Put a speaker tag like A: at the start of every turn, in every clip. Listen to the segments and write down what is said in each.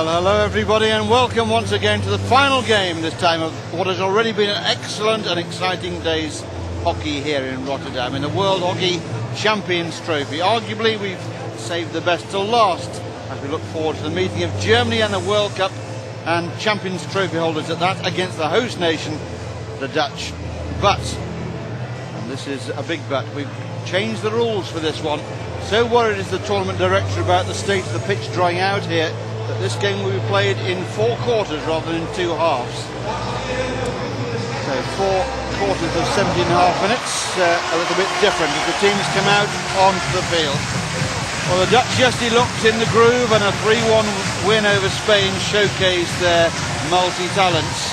A: Well, hello everybody and welcome once again to the final game this time of what has already been an excellent and exciting day's hockey here in Rotterdam in the World Hockey Champions Trophy. Arguably we've saved the best till last as we look forward to the meeting of Germany and the World Cup and Champions Trophy holders at that against the host nation, the Dutch. But, and this is a big but, we've changed the rules for this one. So worried is the tournament director about the state of the pitch drying out here that this game will be played in 4 quarters rather than in 2 halves. So 4 quarters of 17.5 minutes, a little bit different as the teams come out onto the field. Well, the Dutch yesterday looked in the groove and a 3-1 win over Spain showcased their multi-talents.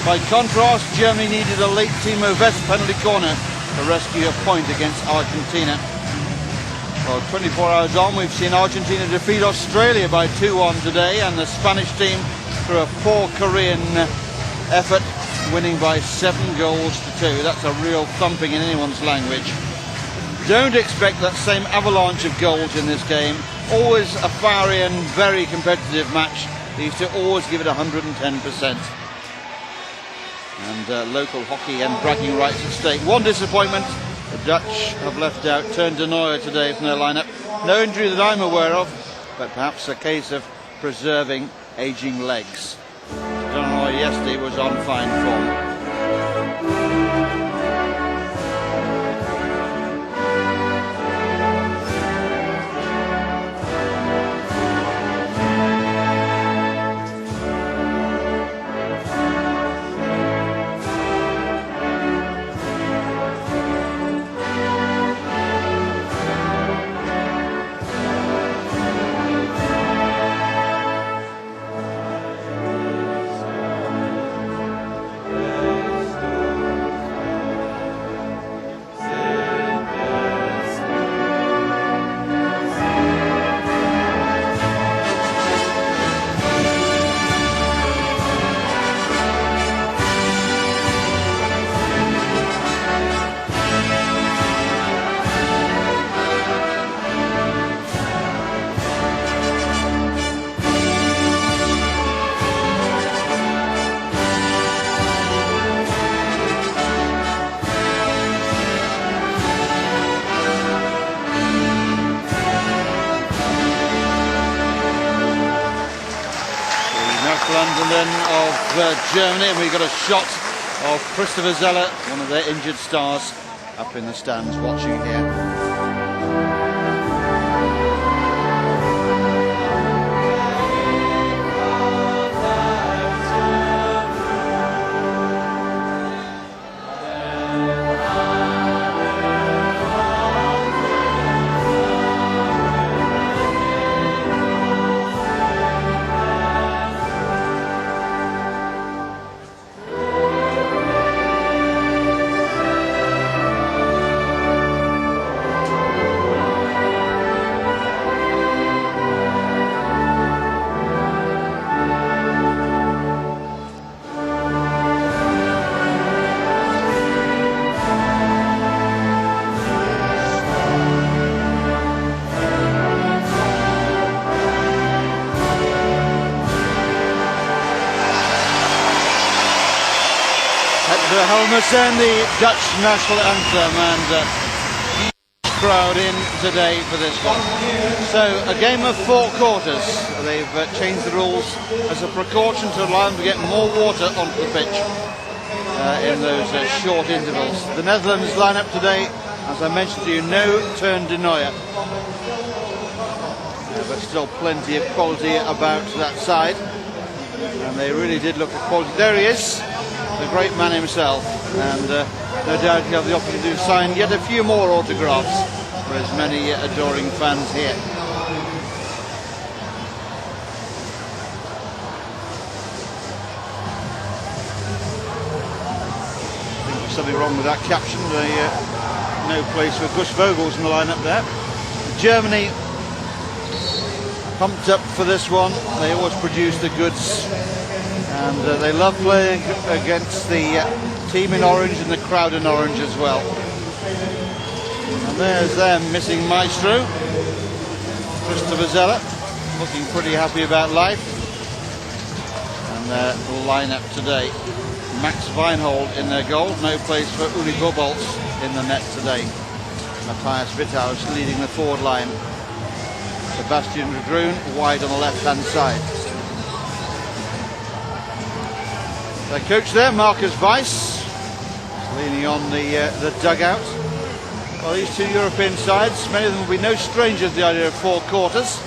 A: By contrast, Germany needed a late Timo West penalty corner to rescue a point against Argentina. Well, 24 hours on, we've seen Argentina defeat Australia by 2-1 today, and the Spanish team, through a poor Korean effort, winning by 7 goals to 2. That's a real thumping in anyone's language. Don't expect that same avalanche of goals in this game. Always a fiery and very competitive match. These two always give it 110%. And local hockey and bragging rights at stake. One disappointment. The Dutch have left out Teun de Nooijer today from their lineup. No injury that I'm aware of, but perhaps a case of preserving aging legs. De Nooijer yesterday was on fine form. London of Germany, and we got a shot of Christopher Zeller, one of their injured stars, up in the stands watching here. The helmets and the Dutch national anthem, and huge crowd in today for this one. So a game of 4 quarters. They've changed the rules as a precaution to allow them to get more water onto the pitch in those short intervals. The Netherlands lineup today, as I mentioned to you, no Teun de Nooijer, but still plenty of quality about that side, and they really did look at quality. There he is, the great man himself, and no doubt he'll have the opportunity to sign yet a few more autographs for his many adoring fans here. I think there's something wrong with that caption. No place for Gus Vogels in the lineup there. Germany pumped up for this one. They always produce the goods. And they love playing against the team in orange and the crowd in orange as well. And there's them missing Maestro. Christopher Zeller looking pretty happy about life. their lineup today. Max Weinhold in their goal, no place for Uli Bobolts in the net today. Matthias Witthaus leading the forward line. Sebastian Drudrun wide on the left-hand side. Their coach there, Marcus Weiss, leaning on the dugout. Well, these two European sides, many of them will be no strangers to the idea of four quarters.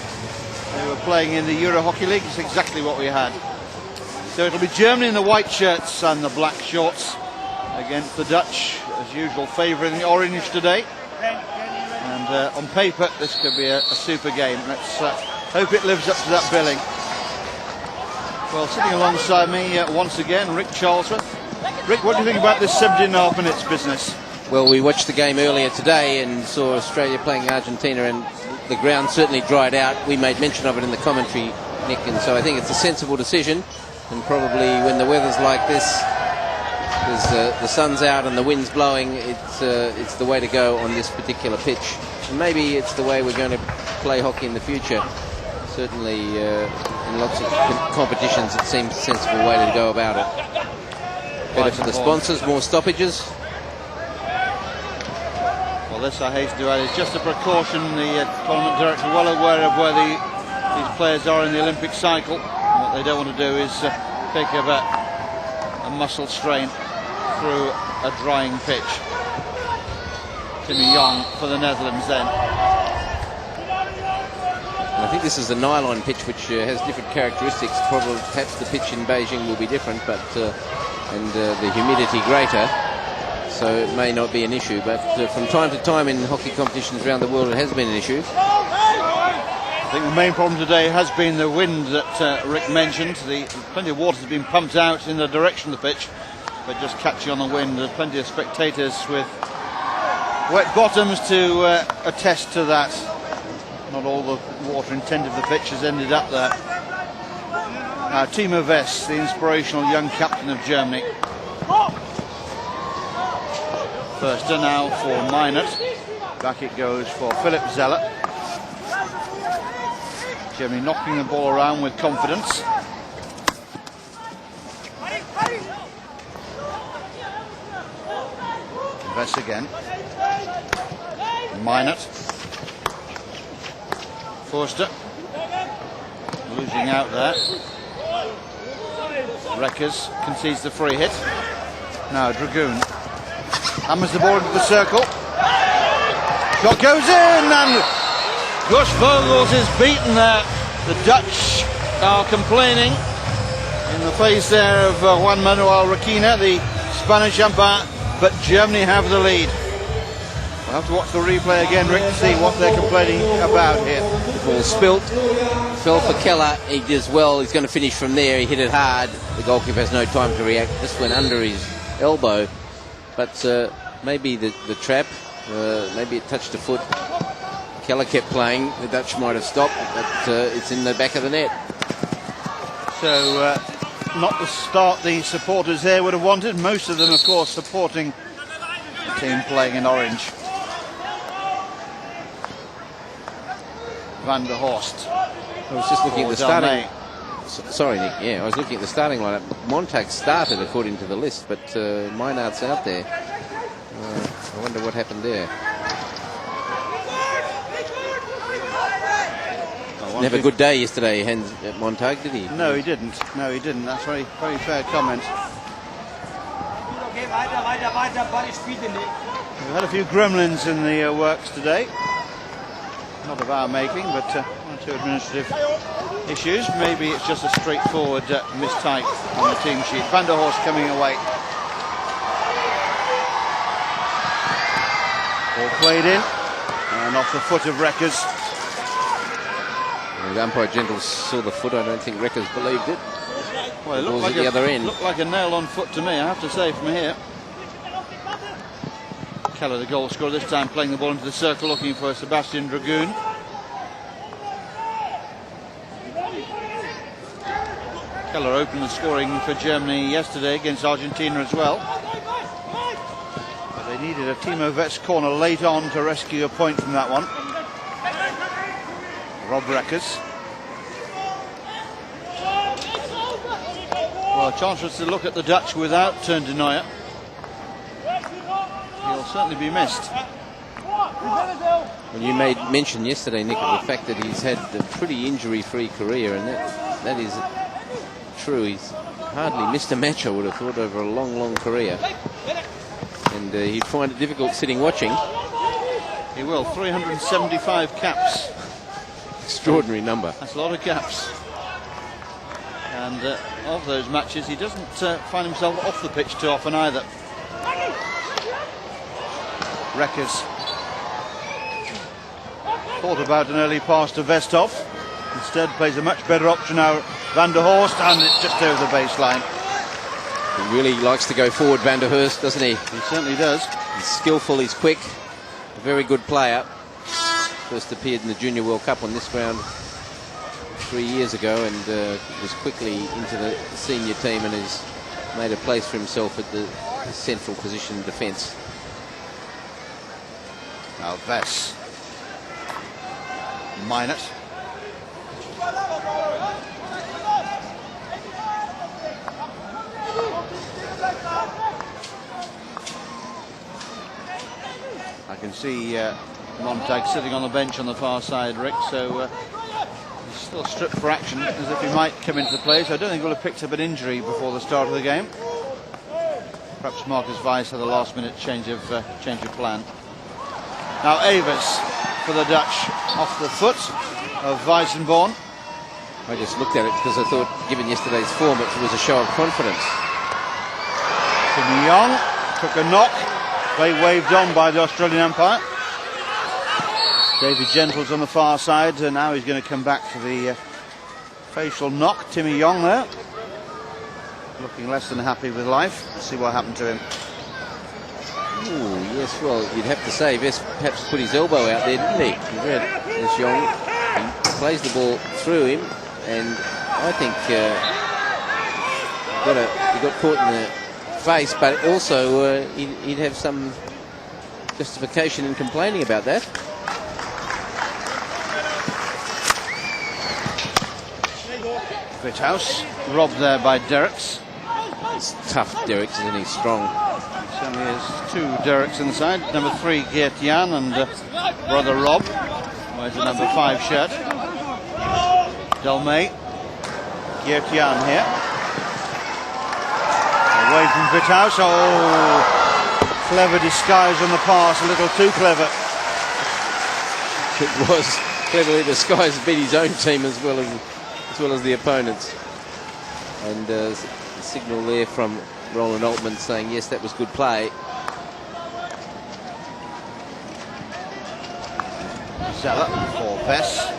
A: They were playing in the Worldhockey League. It's exactly what we had. So it'll be Germany in the white shirts and the black shorts against the Dutch, as usual, favouring the orange today. And on paper, this could be a super game. Let's hope it lives up to that billing. Well, sitting alongside me once again, Rick Charlesworth. Rick, what do you think about this 17.5 minutes business?
B: Well, we watched the game earlier today and saw Australia playing Argentina, and the ground certainly dried out. We made mention of it in the commentary, Nick, and so I think it's a sensible decision. And probably when the weather's like this, the sun's out and the wind's blowing, it's the way to go on this particular pitch. And maybe it's the way we're going to play hockey in the future. Certainly in lots of competitions it seems a sensible way to go about it. Better for the sponsors, more stoppages.
A: Well, this, I hasten to add, is just a precaution. The tournament director well aware of where these players are in the Olympic cycle. And what they don't want to do is pick up a muscle strain through a drying pitch. Timmy Young for the Netherlands then.
B: I think this is a nylon pitch which has different characteristics. Probably, perhaps the pitch in Beijing will be different, but and the humidity greater, so it may not be an issue. But from time to time in hockey competitions around the world, it has been an issue.
A: I think the main problem today has been the wind that Rick mentioned. Plenty of water has been pumped out in the direction of the pitch, but just catching on the wind. There's plenty of spectators with wet bottoms to attest to that. Not all the water intended for the pitch has ended up there. Now, Timo Wess, the inspirational young captain of Germany. Firster now for Minot. Back it goes for Philip Zeller. Germany knocking the ball around with confidence. Wess again. Minot. Forster losing out there. Reckers concedes the free hit. Now Dragoon hammers the ball into the circle. Shot goes in, and Gus Vogels is beaten there. The Dutch are complaining in the face there of Juan Manuel Requena, the Spanish umpire, but Germany have the lead. We'll have to watch the replay again, Rick, to see what they're complaining about here.
B: The ball spilt, fell for Keller. He does well. He's going to finish from there. He hit it hard. The goalkeeper has no time to react. This went under his elbow, but maybe the trap, maybe it touched the foot. Keller kept playing. The Dutch might have stopped, but it's in the back of the net.
A: So not the start the supporters here would have wanted. Most of them, of course, supporting the team playing in orange. Van der Horst.
B: I was just looking at the starting. Sorry, Nick. Yeah, I was looking at the starting lineup. Montag started according to the list, but Meinard's out there. I wonder what happened there. Didn't have a good day yesterday, Montag, did he?
A: No, he didn't. No, he didn't. That's very, very fair comment. We've had a few gremlins in the works today. Not of our making, but one or two administrative issues. Maybe it's just a straightforward mistype on the team sheet. Van der Horst coming away. Ball played in and off the foot of Reckers.
B: The umpire gentle saw the foot. I don't think Reckers believed it.
A: Well, it looked like the other end. Looked like a nail-on foot to me, I have to say, from here. Keller, the goal scorer, this time playing the ball into the circle, looking for Sebastian Dragoon. Keller opened the scoring for Germany yesterday against Argentina as well. But they needed a Timo Wess corner late on to rescue a point from that one. Rob Reckers. Well, a chance for us to look at the Dutch without De Nooijer. He'll certainly be missed.
B: Well, you made mention yesterday, Nick, of the fact that he's had a pretty injury-free career, and that is true. He's hardly missed a match, I would have thought, over a long career. And he'd find it difficult sitting watching.
A: He will. 375 caps.
B: Extraordinary number.
A: That's a lot of caps. And of those matches, he doesn't find himself off the pitch too often either. Rekkers thought about an early pass to Vestov. Instead plays a much better option now. Van der Horst, and it's just over the baseline.
B: He really likes to go forward, Van der Horst, doesn't he?
A: He certainly does.
B: He's skillful, he's quick, a very good player. First appeared in the Junior World Cup on this ground 3 years ago, and was quickly into the senior team and has made a place for himself at the central position in defence.
A: Now Vess. Minot. I can see Montag sitting on the bench on the far side, Rick, so he's still stripped for action as if he might come into the play, so I don't think we'll have picked up an injury before the start of the game. Perhaps Marcus Weiss had a last minute change of plan. Now Evers for the Dutch, off the foot of Weissenborn.
B: I just looked at it because I thought, given yesterday's form, it was a show of confidence.
A: Tim Young took a knock, they waved on by the Australian umpire. David Gentles on the far side, and now he's going to come back for the facial knock. Timmy Young there, looking less than happy with life. Let's see what happened to him.
B: Ooh, yes, well, you'd have to say Vest perhaps put his elbow out there, didn't he? You read this Young. He plays the ball through him, and I think he got caught in the face, but also he'd have some justification in complaining about that.
A: Vithouse robbed there by Derricks.
B: It's tough, Derricks, isn't he? Strong.
A: Certainly is. Two Derricks inside. Number 3 Geert-Jan and brother Rob wears the number 5 shirt. Delmay. Geert-Jan here. Away from Vithouse. Oh, clever disguise on the pass. A little too clever.
B: It was cleverly disguised, beat his own team as well as the opponents. And the signal there from Roland Altman saying yes, that was good play.
A: Zeller for Vess.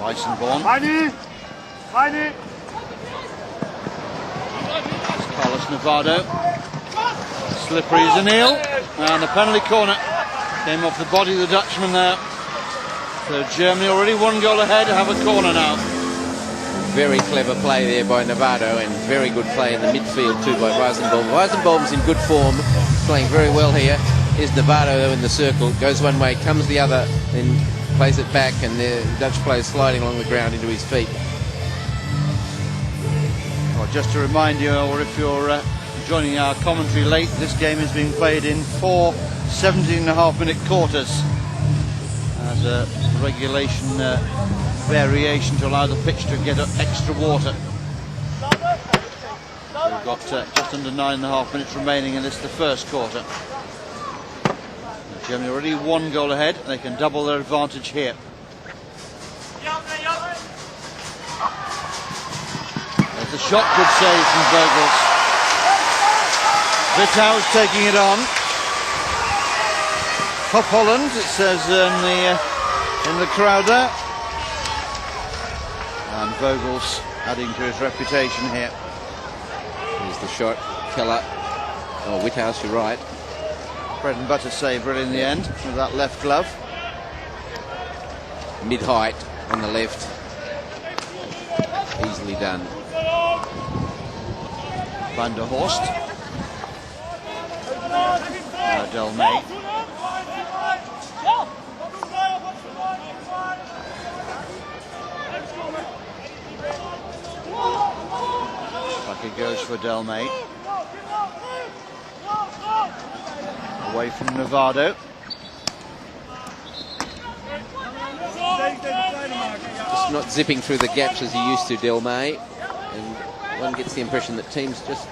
A: Weissenborn. Carlos Nevado. Slippery as an eel. And a penalty corner. Came off the body of the Dutchman there. So Germany already 1 goal ahead, have a corner now.
B: Very clever play there by Nevado, and very good play in the midfield too by Weissenborn. Weissenborn's in good form, playing very well here. Here's Nevado in the circle, goes one way, comes the other, then plays it back, and the Dutch player sliding along the ground into his feet.
A: Well, just to remind you, or if you're joining our commentary late, this game is being played in 4 17.5-minute quarters as a regulation variation to allow the pitch to get extra water. We've got just under 9.5 minutes remaining in this, the first quarter. Germany already 1 goal ahead. They can double their advantage here. There's a shot, good save from Vogels. Vithouse taking it on. Hop Holland, it says in the crowd there. And Vogels adding to his reputation here.
B: Here's the shot. Keller. Oh, Vithouse, you're right.
A: Bread and butter save really in the end with that left glove.
B: Mid-height on the left. Easily done.
A: Van der Horst. Now Delmay. Back it goes for Delmay. Away from Nevado.
B: Just not zipping through the gaps as he used to, Delmay. And one gets the impression that teams just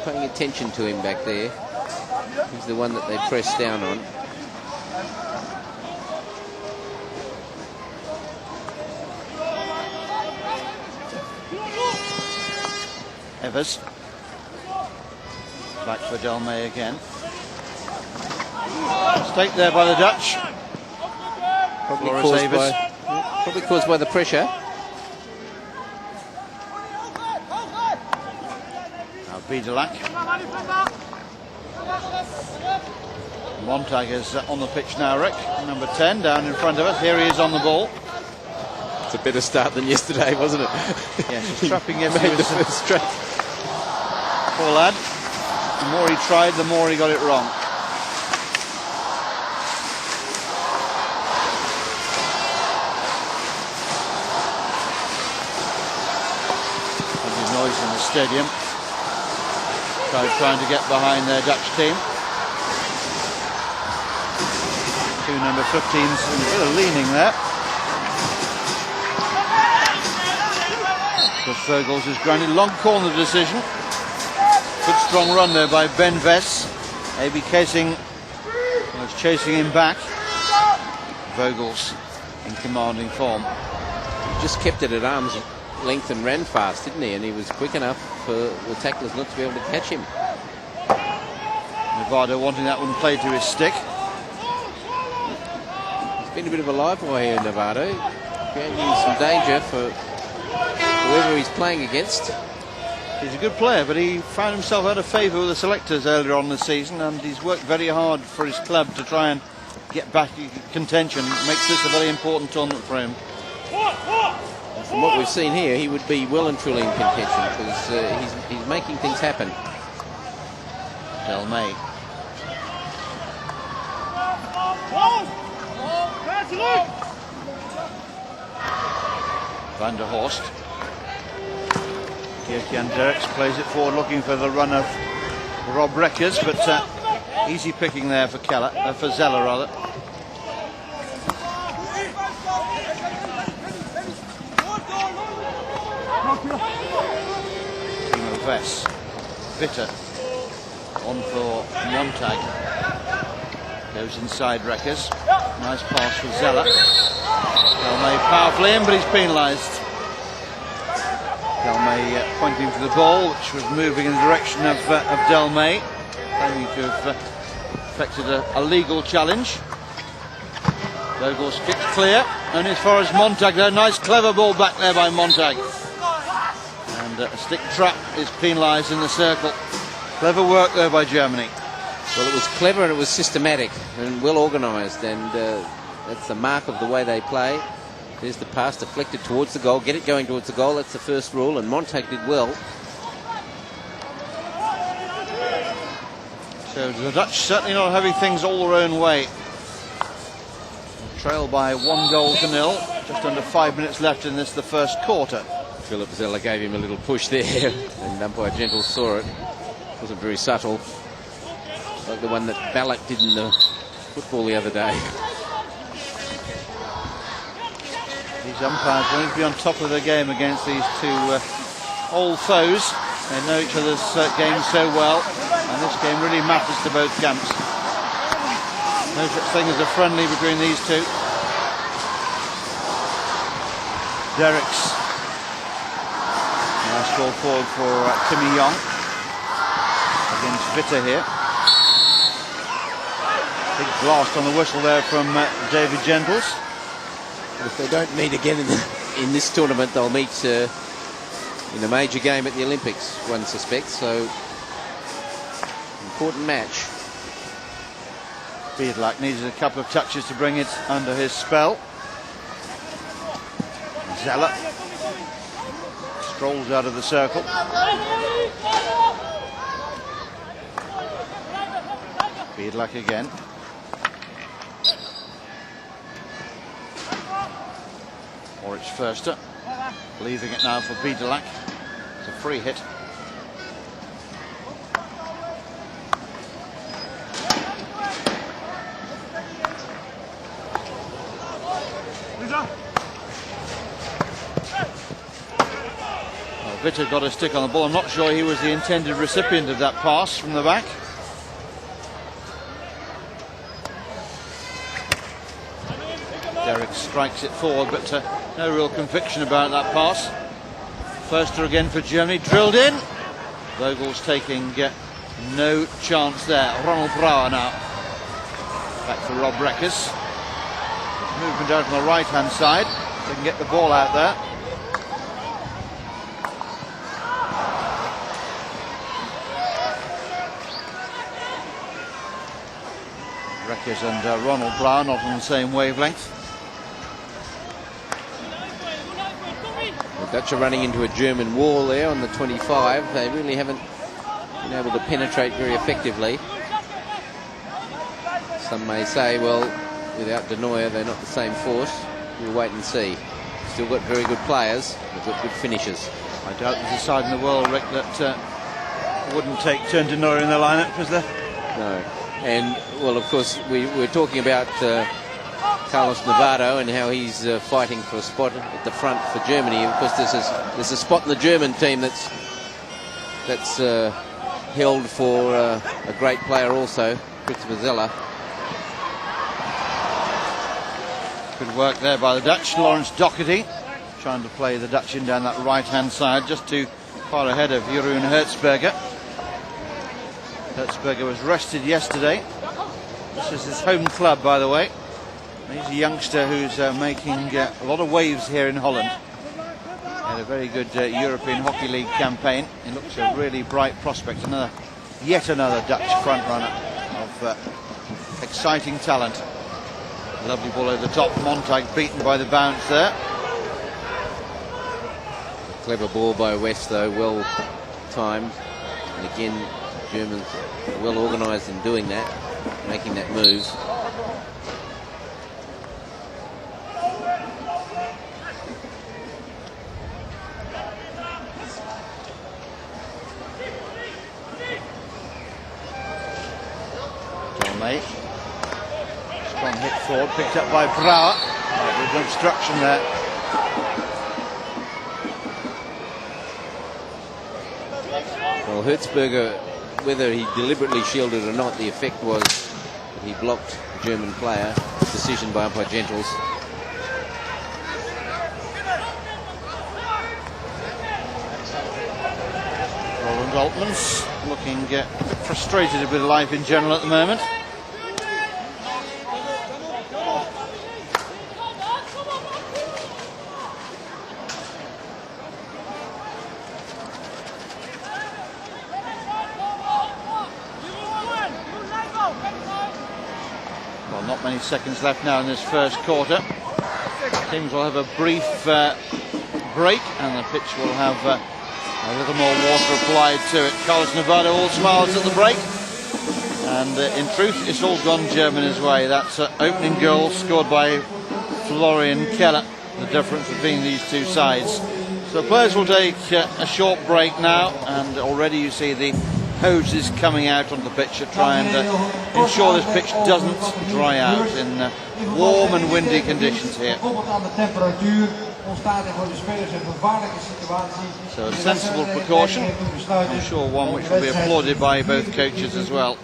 B: paying attention to him back there. He's the one that they press down on.
A: Evers. Back for Delmay again. Mistake there by the Dutch.
B: Probably caused by the pressure.
A: Now Biedelack. Montag is on the pitch now, Rick. Number 10 down in front of us. Here he is on the ball.
B: It's a better start than yesterday, wasn't it?
A: Yes, trapping yesterday.
B: Made the first trap.
A: Poor lad. The more he tried, the more he got it wrong. Noise in the stadium. Trying to get behind their Dutch team. Two number 15s, a bit of leaning there. But Vogels is granted long corner decision. Good strong run there by Ben Vess. Maybe Kesing was chasing him back. Vogels in commanding form.
B: He just kept it at arm's length and ran fast, didn't he? And he was quick enough for the tacklers not to be able to catch him.
A: Nevada wanting that one played to his stick.
B: He's been a bit of a live wire here, Nevada, creating some danger for whoever he's playing against.
A: He's a good player, but he found himself out of favour with the selectors earlier on this season, and he's worked very hard for his club to try and get back in contention. Makes this a very important tournament for him.
B: From what we've seen here, he would be well and truly in contention because he's making things happen.
A: Delmay. Van der Horst. Kirkian Derricks plays it forward, looking for the run of Rob Reckers, but easy picking there for Zeller rather. Timo Vess. Bitter on for Montag. Goes inside Reckers. Nice pass for Zeller. Delmay powerfully in, but he's penalised. Delmay pointing to the ball, which was moving in the direction of Delmay, claiming to have effected a legal challenge. Vogels kicked clear, and as far as Montag there, nice clever ball back there by Montag. And a stick trap is penalised in the circle. Clever work there by Germany.
B: Well, it was clever and it was systematic and well organised, and that's the mark of the way they play. There's the pass deflected towards the goal. Get it going towards the goal. That's the first rule, and Montag did well.
A: So the Dutch certainly not having things all their own way. Trail by 1-0. Just under 5 minutes left in this, the first quarter.
B: Philip Zeller gave him a little push there, and umpire Gentle saw it. Wasn't very subtle, like the one that Ballack did in the football the other day.
A: These umpires want to be on top of their game against these two old foes. They know each other's games so well, and this game really matters to both camps. No such thing as a friendly between these two. Derricks. Nice ball forward for Timmy Young against Vitter here. Big blast on the whistle there from David Gentles.
B: If they don't meet again in this tournament, they'll meet in a major game at the Olympics, one suspects. So, important match.
A: Biedelack needed a couple of touches to bring it under his spell. Zeller strolls out of the circle. Beadluck again. Or it's Förster. Leaving it now for Beadluck. It's a free hit. Vitter got a stick on the ball. I'm not sure he was the intended recipient of that pass from the back. Derek strikes it forward, but no real conviction about that pass. Förster again for Germany, drilled in. Vogel's taking no chance there. Ronald Brouwer now. Back for Rob Reckers. Movement out on the right hand side. They can get the ball out there. Reckers and Ronald Brouwer not on the same wavelength.
B: The Dutch are running into a German wall there on the 25. They really haven't been able to penetrate very effectively. Some may say, well, without De Nooijer, they're not the same force. We'll wait and see. Still got very good players. They've got good finishers.
A: I doubt there's a side in the world, Rick, that wouldn't take turn De Nooijer in the lineup, is there?
B: No. And, well, of course, we're talking about Carlos Navarro and how he's fighting for a spot at the front for Germany. Of course, there's a spot in the German team that's held for a great player also, Christopher Zeller.
A: Good work there by the Dutch. Lawrence Doherty trying to play the Dutch in down that right-hand side, just too far ahead of Jeroen Hertzberger. Hertzberger was rested yesterday. This is his home club, by the way. He's a youngster who's making a lot of waves here in Holland. Had a very good European Hockey League campaign. He looks a really bright prospect. Yet another Dutch front runner of exciting talent. Lovely ball over the top. Montag beaten by the bounce there.
B: Clever ball by West, though, well timed. And again, Germans well organised in doing that, making that move.
A: John May. Strong hit forward, picked up by Brouwer. Good obstruction there.
B: Well, Hertzberger, whether he deliberately shielded or not, the effect was that he blocked the German player. Decision by umpire Gentles.
A: Roland Altmans looking a bit frustrated with life in general at the moment. Not many seconds left now in this first quarter. Teams will have a brief break and the pitch will have a little more water applied to it. Carlos Navarro all smiles at the break, and in truth it's all gone Germany's way. That's opening goal scored by Florian Keller, the difference between these two sides. So the players will take a short break now, and already you see the hoses coming out on the pitch to try and ensure this pitch doesn't dry out in warm and windy conditions here. So a sensible precaution, I'm sure one which will be applauded by both coaches as well.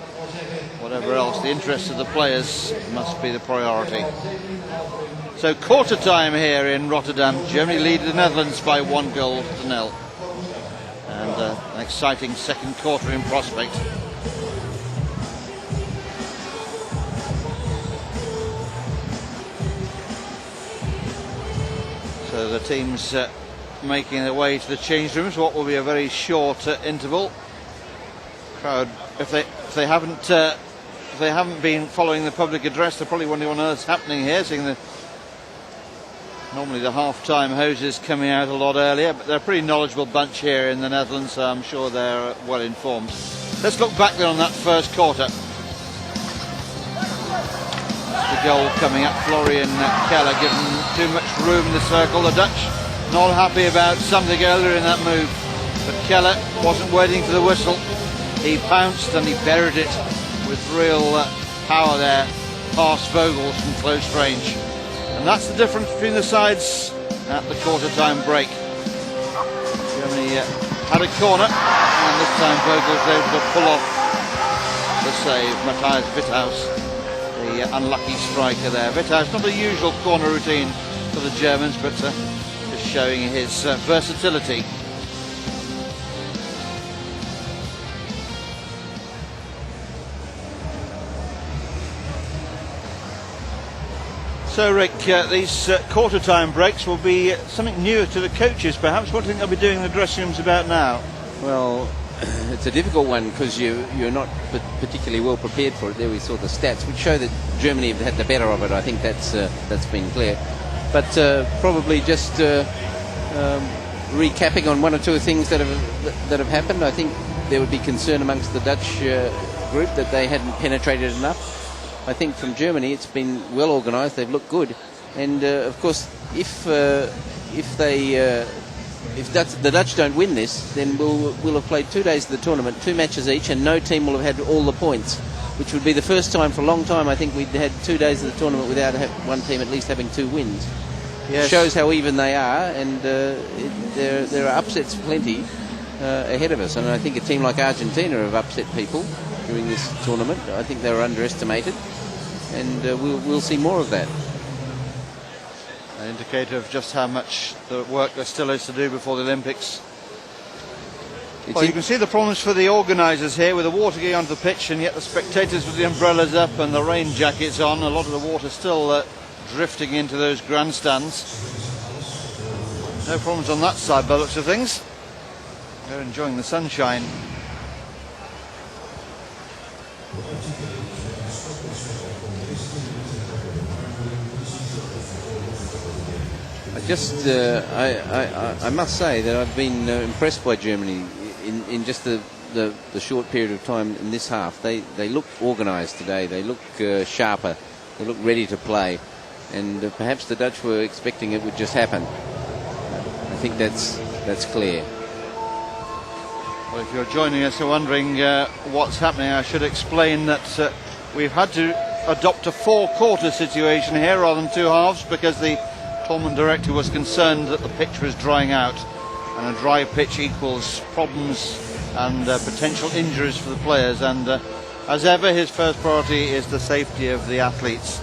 A: Whatever else, the interests of the players must be the priority. So quarter time here in Rotterdam. Germany lead the Netherlands by 1-0. And an exciting second quarter in prospect. So the teams making their way to the change rooms. What will be a very short interval. Crowd, if they haven't been following the public address, they're probably wondering what on earth's happening here, seeing normally the half-time hoses coming out a lot earlier, but they're a pretty knowledgeable bunch here in the Netherlands, so I'm sure they're well informed. Let's look back then on that first quarter. The goal coming up, Florian Keller given too much room in the circle. The Dutch not happy about something earlier in that move, but Keller wasn't waiting for the whistle. He pounced and he buried it with real power there, past Vogels from close range. And that's the difference between the sides at the quarter-time break. Germany had a corner, and this time Vogels was able to pull off the save. Matthias Witthaus, the unlucky striker there. Witthaus, not a usual corner routine for the Germans, but just showing his versatility. So Rick, these quarter-time breaks will be something new to the coaches perhaps. What do you think they'll be doing in the dressing rooms about now?
B: Well, it's a difficult one because you're not particularly well prepared for it. There we saw the stats, which show that Germany have had the better of it. I think that's been clear. But probably just recapping on one or two things that have happened. I think there would be concern amongst the Dutch group that they hadn't penetrated enough. I think from Germany it's been well organised. They've looked good, and of course, if the Dutch don't win this, then we'll have played 2 days of the tournament, 2 matches each, and no team will have had all the points, which would be the first time for a long time. I think we'd had 2 days of the tournament without one team at least having 2 wins. Yes. It shows how even they are, and there are upsets plenty ahead of us. And I think a team like Argentina have upset people during this tournament. I think they were underestimated, and we'll see more of that.
A: An indicator of just how much the work there still is to do before the Olympics. Well, you can see the problems for the organisers here, with the water going onto the pitch and yet the spectators with the umbrellas up and the rain jackets on. A lot of the water still drifting into those grandstands. No problems on that side by the looks of things. They're enjoying the sunshine.
B: I must say that I've been impressed by Germany in just the short period of time in this half. They look organised today. They look sharper. They look ready to play. And perhaps the Dutch were expecting it would just happen. I think that's clear.
A: Well, if you're joining us and wondering what's happening, I should explain that we've had to adopt a 4-quarter situation here rather than 2 halves, because the tournament director was concerned that the pitch was drying out, and a dry pitch equals problems and potential injuries for the players. And as ever, his first priority is the safety of the athletes.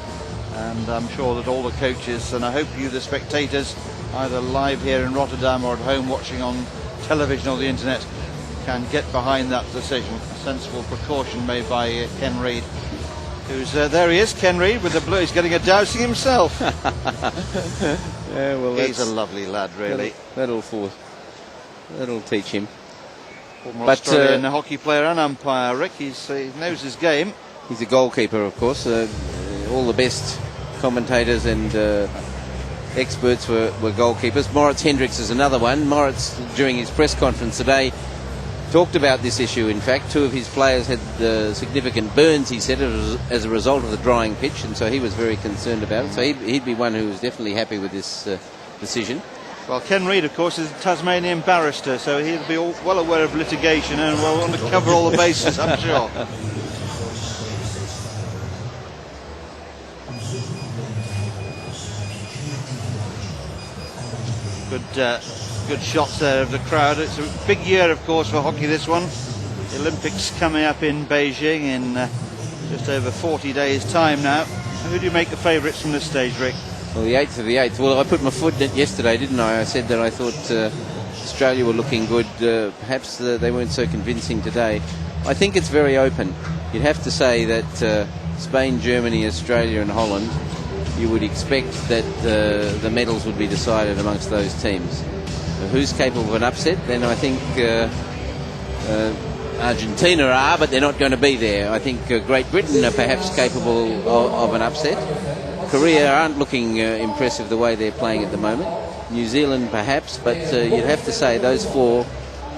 A: And I'm sure that all the coaches, and I hope you, the spectators, either live here in Rotterdam or at home watching on television or the internet, can get behind that decision. A sensible precaution made by Ken Reid, who's there he is, Ken Reid with the blue. He's getting a dousing himself.
B: Yeah, well,
A: he's a lovely lad, really.
B: That'll teach him.
A: Former Australian hockey player and umpire, Rick. He knows his game.
B: He's a goalkeeper, of course. All the best commentators and experts were goalkeepers. Moritz Hendricks is another one. Moritz, during his press conference today, talked about this issue. In fact, 2 of his players had significant burns, he said, as a result of the drying pitch, and so he was very concerned about it. So he'd be one who was definitely happy with this decision.
A: Well, Ken Reid, of course, is a Tasmanian barrister, so he'll be well aware of litigation and will want to cover all the bases, I'm sure. Good shots there of the crowd. It's a big year, of course, for hockey, this one. The Olympics coming up in Beijing in just over 40 days' time now. And who do you make the favourites from this stage, Rick?
B: Well, the 8th of the 8th. Well, I put my foot in it yesterday, didn't I? I said that I thought Australia were looking good. Perhaps they weren't so convincing today. I think it's very open. You'd have to say that Spain, Germany, Australia and Holland, you would expect that the medals would be decided amongst those teams. Who's capable of an upset? Then I think Argentina are, but they're not going to be there. I think Great Britain are perhaps capable of an upset. Korea aren't looking impressive the way they're playing at the moment. New Zealand perhaps, but you'd have to say those 4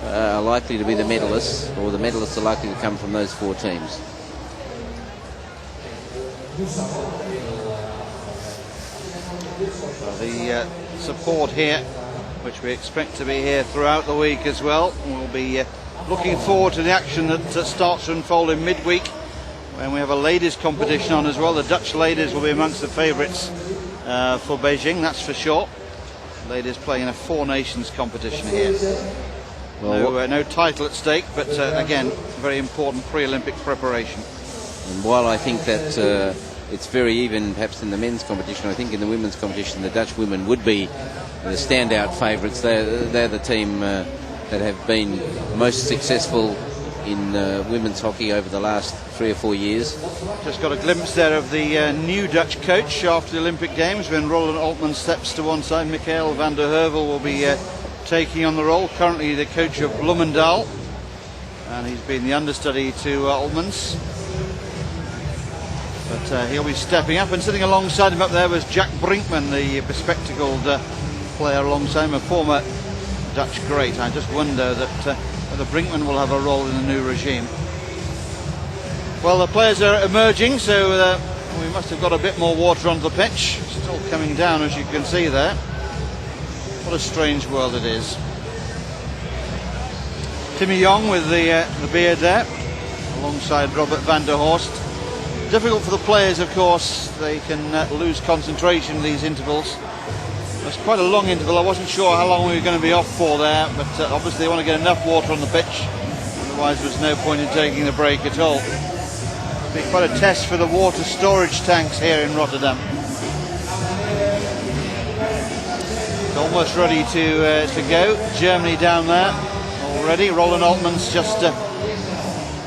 B: are likely to be the medalists, or the medalists are likely to come from those 4 teams.
A: The support here, which we expect to be here throughout the week as well. We'll be looking forward to the action that starts to unfold in midweek, when we have a ladies competition on as well. The Dutch ladies will be amongst the favourites for Beijing, that's for sure. Ladies playing in a Four Nations competition here. Well, no title at stake, but again, very important pre-Olympic preparation.
B: And while I think that it's very even perhaps in the men's competition, I think in the women's competition the Dutch women would be the standout favourites. They're the team that have been most successful in women's hockey over the last 3 or 4 years.
A: Just got a glimpse there of the new Dutch coach after the Olympic Games when Roland Altman steps to one side. Michael van der Heuvel will be taking on the role, currently the coach of Bloemendaal, and he's been the understudy to Altmans. But he'll be stepping up, and sitting alongside him up there was Jack Brinkman, the bespectacled player alongside him, a former Dutch great. I just wonder that whether Brinkman will have a role in the new regime. Well, the players are emerging, so we must have got a bit more water on the pitch. Still coming down, as you can see there. What a strange world it is. Timmy Young with the beard there, alongside Robert van der Horst. Difficult for the players, of course. They can lose concentration in these intervals. It's quite a long interval. I wasn't sure how long we were going to be off for there, but obviously they want to get enough water on the pitch. Otherwise there's no point in taking the break at all. It'll be quite a test for the water storage tanks here in Rotterdam. It's almost ready to go. Germany down there already. Roland Altman's just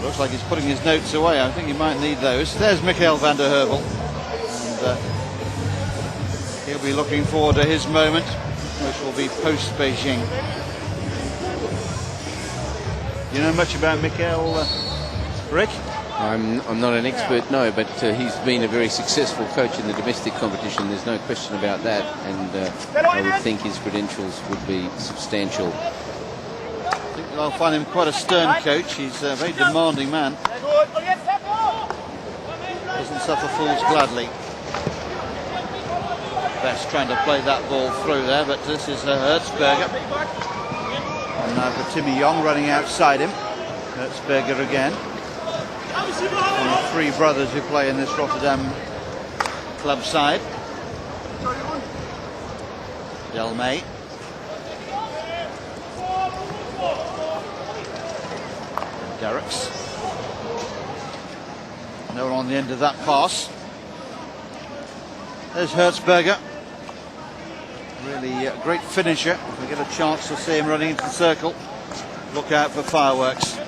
A: looks like he's putting his notes away. I think he might need those. There's Michael van der Heuvel. And, he'll be looking forward to his moment, which will be post-Beijing. You know much about Michael, Rick?
B: I'm not an expert, no, but he's been a very successful coach in the domestic competition. There's no question about that, and I would think his credentials would be substantial.
A: I think I'll find him quite a stern coach. He's a very demanding man. Doesn't suffer fools gladly. Best trying to play that ball through there, but this is Hertzberger. And now for Timmy Young running outside him. Hertzberger again. One of 3 brothers who play in this Rotterdam club side. Delmay. Derricks. No one on the end of that pass. There's Hertzberger. Really great finisher. If we get a chance to see him running into the circle, look out for fireworks.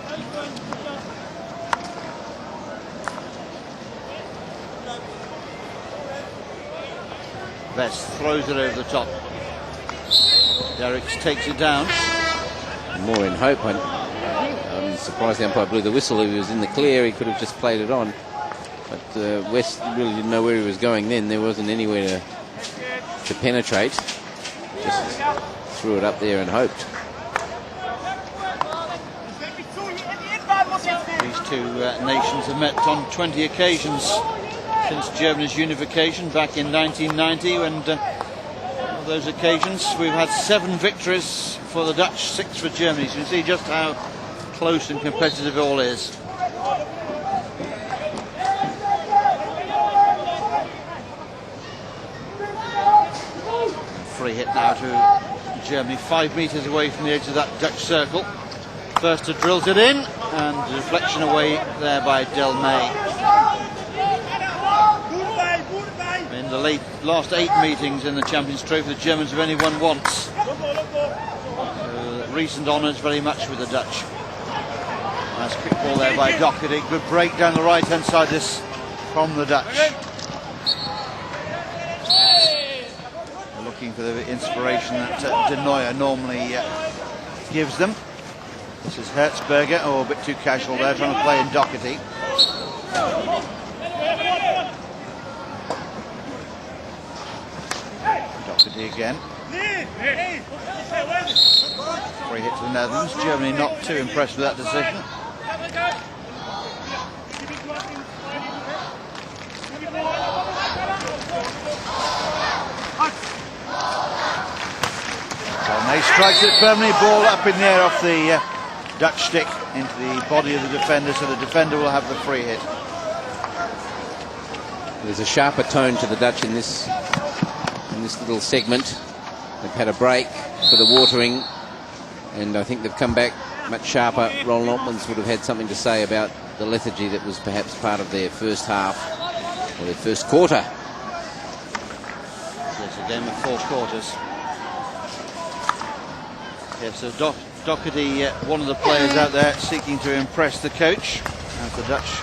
A: Vest throws it over the top. Derricks takes it down.
B: More in hope. I'm surprised the umpire blew the whistle. If he was in the clear, he could have just played it on. But West really didn't know where he was going then. There wasn't anywhere to penetrate. Just threw it up there and hoped.
A: These two nations have met on 20 occasions since Germany's unification back in 1990, and on those occasions we've had 7 victories for the Dutch, 6 for Germany. So you can see just how close and competitive it all is. Free hit now to Germany, 5 metres away from the edge of that Dutch circle. Förster drills it in, and deflection away there by Delmay. In the last 8 meetings in the Champions Trophy, the Germans have only won once. Recent honours very much with the Dutch. Nice quick ball there by Doherty. Good break down the right hand side this from the Dutch. They're looking for the inspiration that De Nooijer normally gives them. This is Hertzberger. Oh, a bit too casual there, trying to play in Doherty. Doherty again. Free hit to the Netherlands. Germany not too impressed with that decision. strikes it firmly, ball up in the air off the Dutch stick into the body of the defender, so the defender will have the free hit.
B: There's a sharper tone to the Dutch in this little segment. They've had a break for the watering, and I think they've come back much sharper. Roland Ottmans would have had something to say about the lethargy that was perhaps part of their first half, or their first quarter.
A: It's a game of 4 quarters. Yes, so Doherty, one of the players out there seeking to impress the coach as the Dutch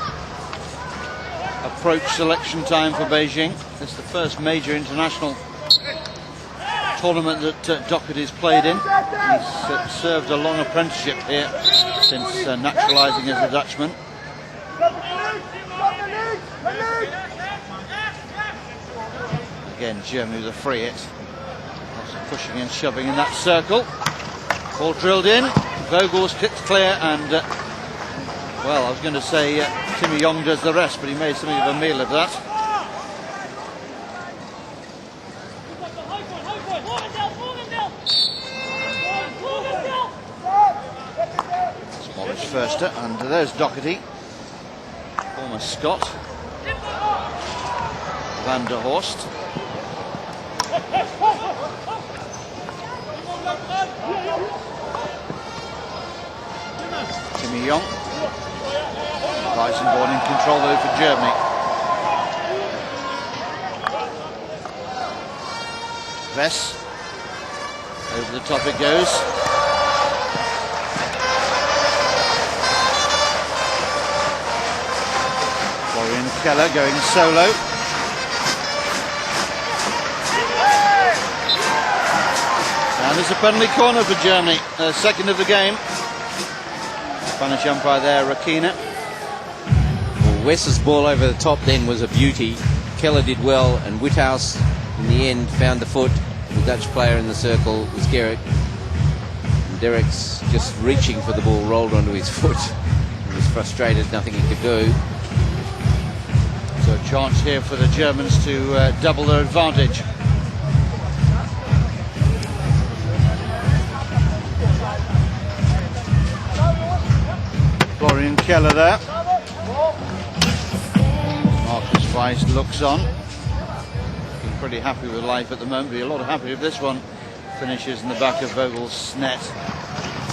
A: approach selection time for Beijing. It's the first major international tournament that Doherty's played in. He's served a long apprenticeship here since naturalising as a Dutchman. Again, Germany with a free hit. Lots of pushing and shoving in that circle. Ball drilled in. Vogel's kicked clear, and well, I was going to say Timmy Young does the rest, but he made something of a meal of that. Smallish firster, and there's Doherty. Former Scot. Van der Horst. Timmy Young. Weissenborn in control though for Germany. Vess. Over the top it goes. Florian Keller going solo. And there's a penalty corner for Germany, second of the game. Spanish umpire there, Rakina.
B: Well, Wess's ball over the top then was a beauty. Keller did well, and Whithouse in the end found the foot. The Dutch player in the circle was Gerrit. And Derek's just reaching for the ball, rolled onto his foot. He was frustrated, nothing he could do.
A: So a chance here for the Germans to double their advantage. Florian Keller there. Marcus Weiss looks on. Looking pretty happy with life at the moment. Be a lot happier if this one finishes in the back of Vogel's net.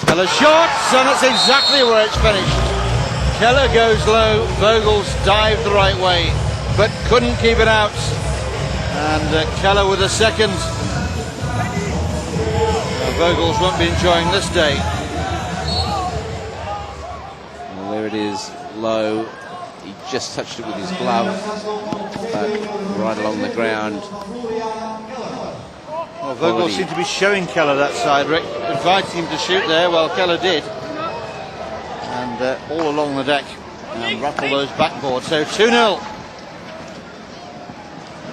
A: Keller shots, and that's exactly where it's finished. Keller goes low, Vogel's dived the right way, but couldn't keep it out. And Keller with a second. Vogel's won't be enjoying this day.
B: There it is, low. He just touched it with his glove, but right along the ground.
A: Well, Vogel seemed to be showing Keller that side, Rick, inviting him to shoot there. Well, Keller did. And all along the deck, and rattle those backboards. So 2-0.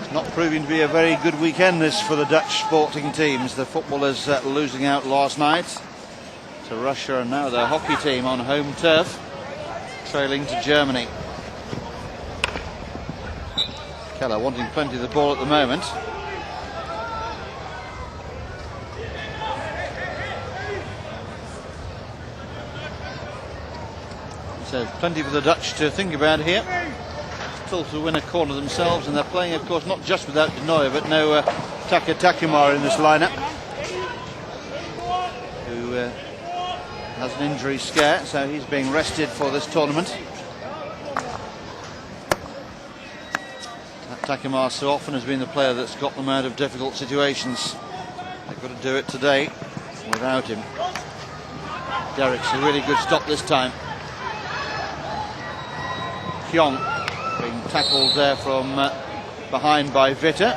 A: It's not proving to be a very good weekend this for the Dutch sporting teams. The footballers losing out last night to Russia, and now the hockey team on home turf, trailing to Germany. Keller wanting plenty of the ball at the moment. So plenty for the Dutch to think about here. Still to win a corner themselves, and they're playing, of course, not just without De Nooijer, but no Taka Takimar in this lineup, who has an injury scare, so he's being rested for this tournament. Takimar so often has been the player that's got them out of difficult situations. They've got to do it today without him. Derek's a really good stop this time. Kyong being tackled there from behind by Witte.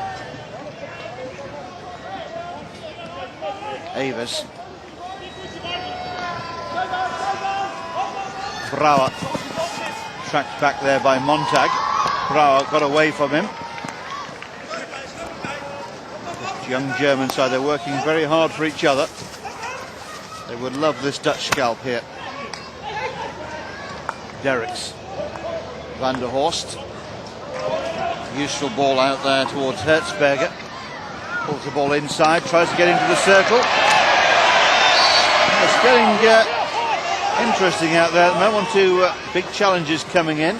A: Avis. Brouwer tracked back there by Montag. Brouwer got away from him. This young German side, they're working very hard for each other. They would love this Dutch scalp here. Derricks. Van der Horst. Useful ball out there towards Hertzberger. Pulls the ball inside, tries to get into the circle. It's getting interesting out there at the moment. Two big challenges coming in.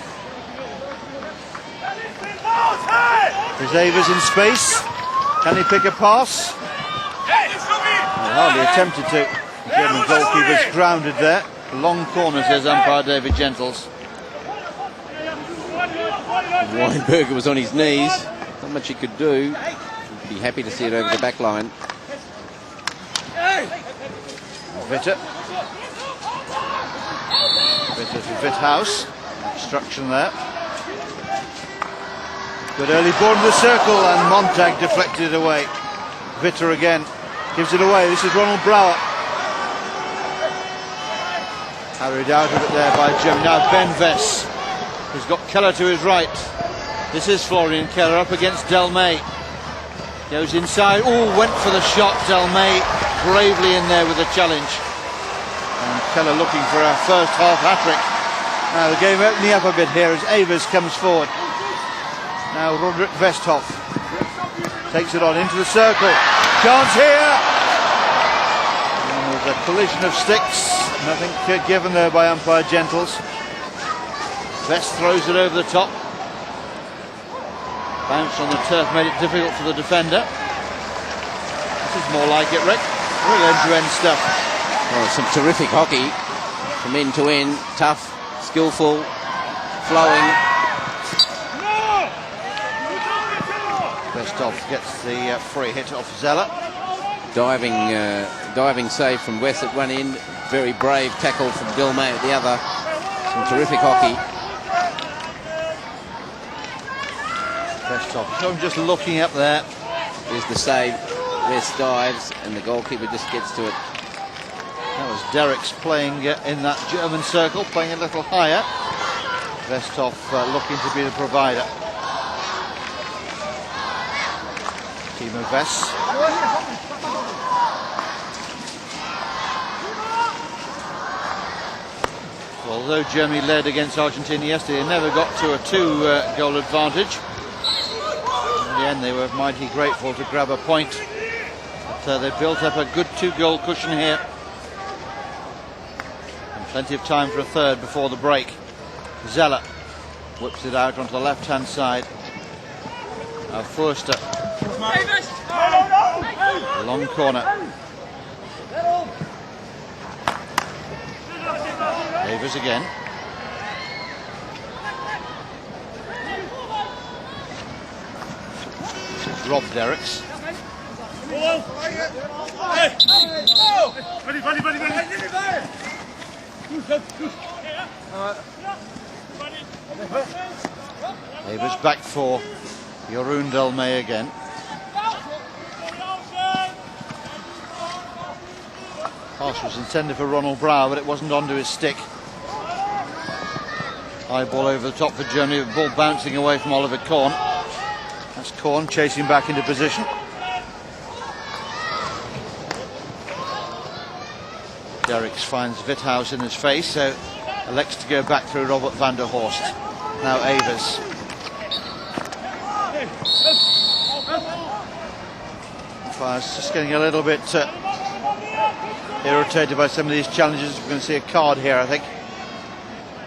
A: There's Avers in space. Can he pick a pass? Hardly attempted to. The German goalkeeper's grounded there. Long corner, says umpire David Gentles.
B: Weinberger was on his knees. Not much he could do. He'd be happy to see it over the back line.
A: Vitter to Vithouse. Obstruction there. Good early ball in the circle, and Montag deflected it away. Vitter again gives it away. This is Ronald Brower. Harried out of it there by Jim. Now Ben Vess, who's got Keller to his right. This is Florian Keller up against Del May. Goes inside. Oh, went for the shot. Del May bravely in there with a challenge. And Keller looking for a first half hat-trick. Now the game opening up a bit here as Avers comes forward. Now Roderick Westhoff takes it on into the circle. Chance here. And there's a collision of sticks. Nothing given there by umpire Gentles. West throws it over the top. Bounce on the turf made it difficult for the defender. This is more like it, Rick. Real end-to-end stuff.
B: Oh, some terrific hockey from end to end. Tough, skillful, flowing.
A: Westhoff gets the free hit off Zeller.
B: Diving save from West at one end. Very brave tackle from Del May at the other. Some terrific hockey.
A: Westhoff, so I'm just looking up there.
B: There's the save. West dives and the goalkeeper just gets to it.
A: That was Derricks playing in that German circle, playing a little higher. Westhoff looking to be the provider. Timo Vess. Although Germany led against Argentina yesterday, they never got to a two-goal advantage. In the end, they were mighty grateful to grab a point. But they built up a good two-goal cushion here. And plenty of time for a third before the break. Zeller whips it out onto the left-hand side. Now Forster. Long corner. Davis again. Rob Derricks. Davis back for Jeroen Del May again. Pass was intended for Ronald Brower, but it wasn't onto his stick. High ball over the top for Germany, the ball bouncing away from Oliver Kahn. That's Kahn chasing back into position. Derricks finds Vithouse in his face, so elects to go back through Robert van der Horst. Now Avers. Umpire's just getting a little bit irritated by some of these challenges. We're going to see a card here, I think.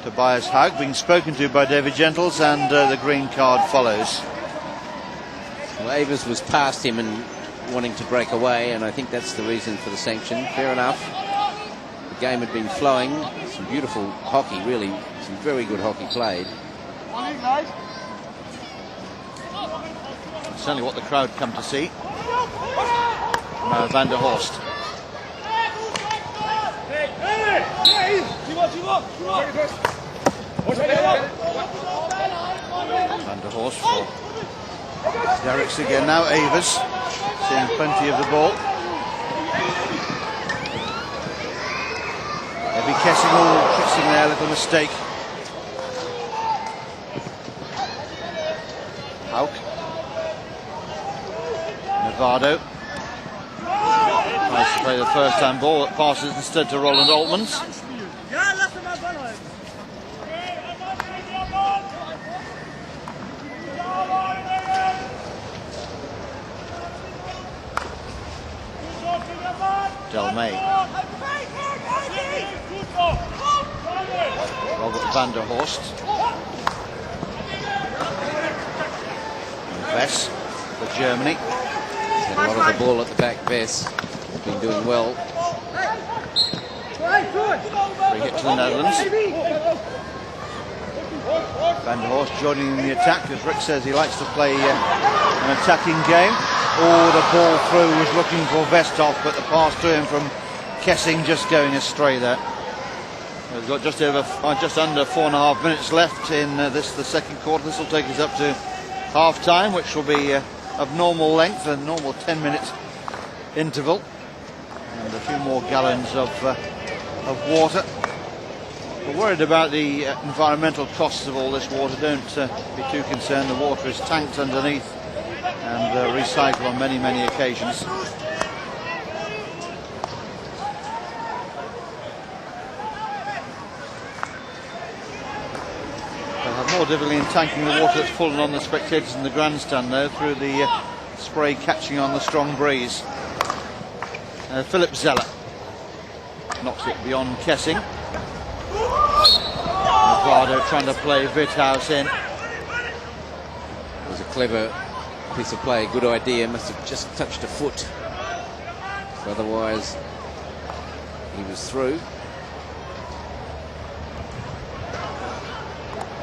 A: Tobias Haug being spoken to by David Gentles, and the green card follows.
B: Well, Avers was past him and wanting to break away, and I think that's the reason for the sanction. Fair enough. The game had been flowing. Some beautiful hockey, really. Some very good hockey played.
A: Certainly what the crowd come to see. Now Van der Horst. Van der Horst for Derricks again. Now Avers seeing plenty of the ball. Maybe kissing there, a little mistake. Hauk. Nevado tries to play the first time ball, it passes instead to Roland Altmans. Del May. Robert van der Horst. And Vess for Germany.
B: Had a lot of the ball at the back. Vess has been doing well.
A: Free hit to the Netherlands. Van der Horst joining in the attack, as Rick says he likes to play an attacking game. Oh, the ball through was looking for Vestov, but the pass to him from Kessing just going astray there. We've got just under 4.5 minutes left in the second quarter. This will take us up to half time, which will be of normal length, a normal 10-minute interval, and a few more gallons of water. We're worried about the environmental costs of all this water. Don't be too concerned. The water is tanked underneath and recycled on many, many occasions. They'll have more difficulty in tanking the water that's fallen on the spectators in the grandstand, though, through the spray catching on the strong breeze. Philip Zeller knocks it beyond Kessing. Eduardo trying to play Vithouse in.
B: It was a clever piece of play, good idea. Must have just touched a foot. Otherwise, he was through.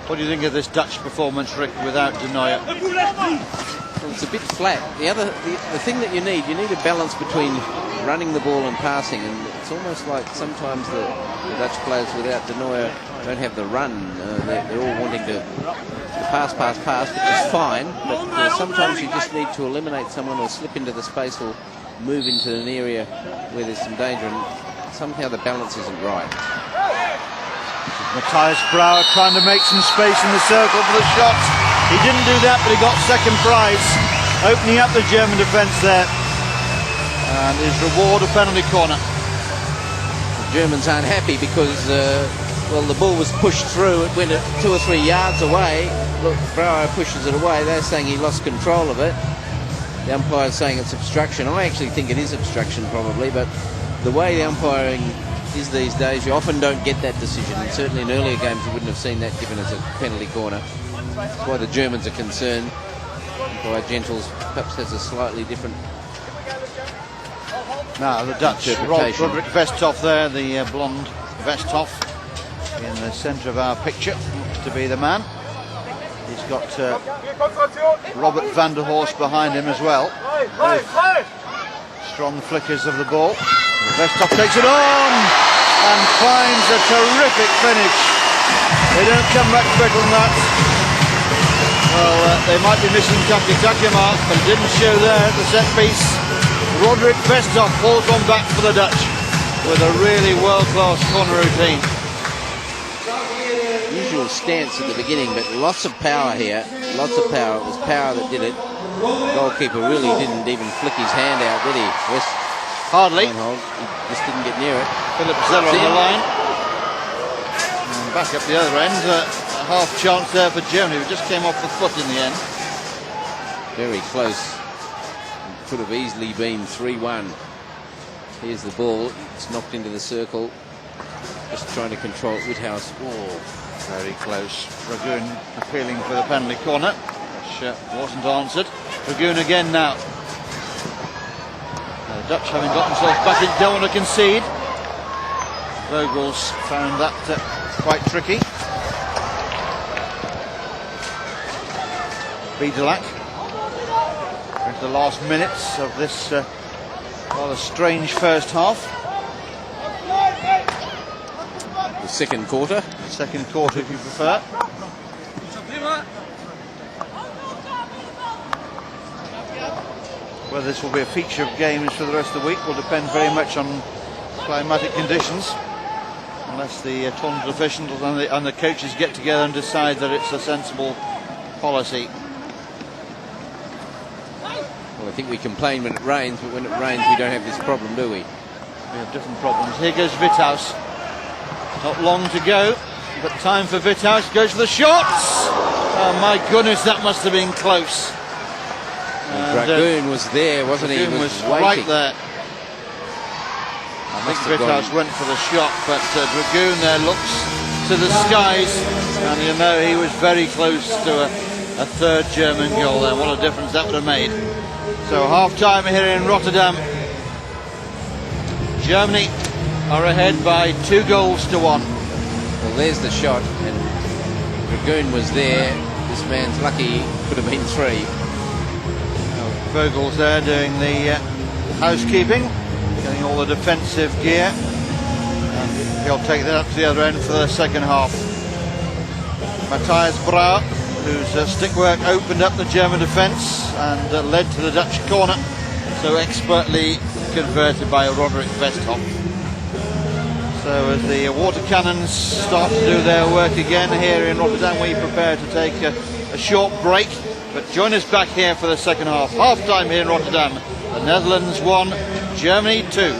A: What do you think of this Dutch performance, Rick, without De Nooijer?
B: Well, it's a bit flat. The thing that you need a balance between running the ball and passing, and it's almost like sometimes the Dutch players without De Nooijer don't have the run. They're all wanting to pass, which is fine, but sometimes you just need to eliminate someone or slip into the space or move into an area where there's some danger, and somehow the balance isn't right.
A: Matthias Brouwer trying to make some space in the circle for the shot. He didn't do that, but he got second prize, opening up the German defence there. And his reward, a penalty corner.
B: The Germans aren't happy because, well, the ball was pushed through. It went 2 or 3 yards away. Look, Brouwer pushes it away. They're saying he lost control of it. The umpire's saying it's obstruction. I actually think it is obstruction, probably, but the way the umpiring is these days, you often don't get that decision. And certainly in earlier games, you wouldn't have seen that given as a penalty corner. That's why the Germans are concerned. Umpire Gentles perhaps has a slightly different.
A: Now the Dutch, Roderick Vestov there, the blonde Vestov in the centre of our picture, looks to be the man. He's got Robert van der Horst behind him as well. Strong flickers of the ball. Vestov takes it on and finds a terrific finish. They don't come back quicker than that. Well, they might be missing Taki mark, but it didn't show there at the set piece. Roderick Vestov pulls one back for the Dutch with a really world-class corner routine.
B: Usual stance at the beginning, but lots of power here. Lots of power. It was power that did it. The goalkeeper really didn't even flick his hand out, did he? Yes.
A: Hardly.
B: He just didn't get near it.
A: Philip Zeller on the line. And back up the other end. A half chance there for Germany, who just came off the foot in the end.
B: Very close. Could have easily been 3-1. Here's the ball. It's knocked into the circle. Just trying to control it. Woodhouse. Oh.
A: Very close. Dragoon appealing for the penalty corner, which wasn't answered. Dragoon again now. The Dutch, having got themselves back in, don't want to concede. Vogels found that quite tricky. Biedelack into the last minutes of this rather strange first half.
B: The second quarter.
A: Second quarter, if you prefer. Whether this will be a feature of games for the rest of the week will depend very much on climatic conditions, unless the tournament officials and the coaches get together and decide that it's a sensible policy.
B: Well, I think we complain when it rains, but when it rains we don't have this problem, do we?
A: We have different problems. Here goes Vithouse. Not long to go, but time for Vithouse. Goes for the shots. Oh my goodness, that must have been close.
B: Dragoon was there, wasn't he?
A: Dragoon was
B: waiting.
A: right there. I think Vittas went for the shot, but Dragoon there looks to the skies, and you know he was very close to a third German goal there. What a difference that would have made. So half-time here in Rotterdam. Germany are ahead by 2-1.
B: Well, there's the shot, and Dragoon was there. This man's lucky, could have been 3.
A: Vogel's there doing the housekeeping, getting all the defensive gear, and he'll take that up to the other end for the second half. Matthias Brouwer, whose stick work opened up the German defence and led to the Dutch corner, so expertly converted by Roderick Westhoff. So as the water cannons start to do their work again here in Rotterdam, we prepare to take a short break. But join us back here for the second half. Half-time here in Rotterdam. The Netherlands 1, Germany 2.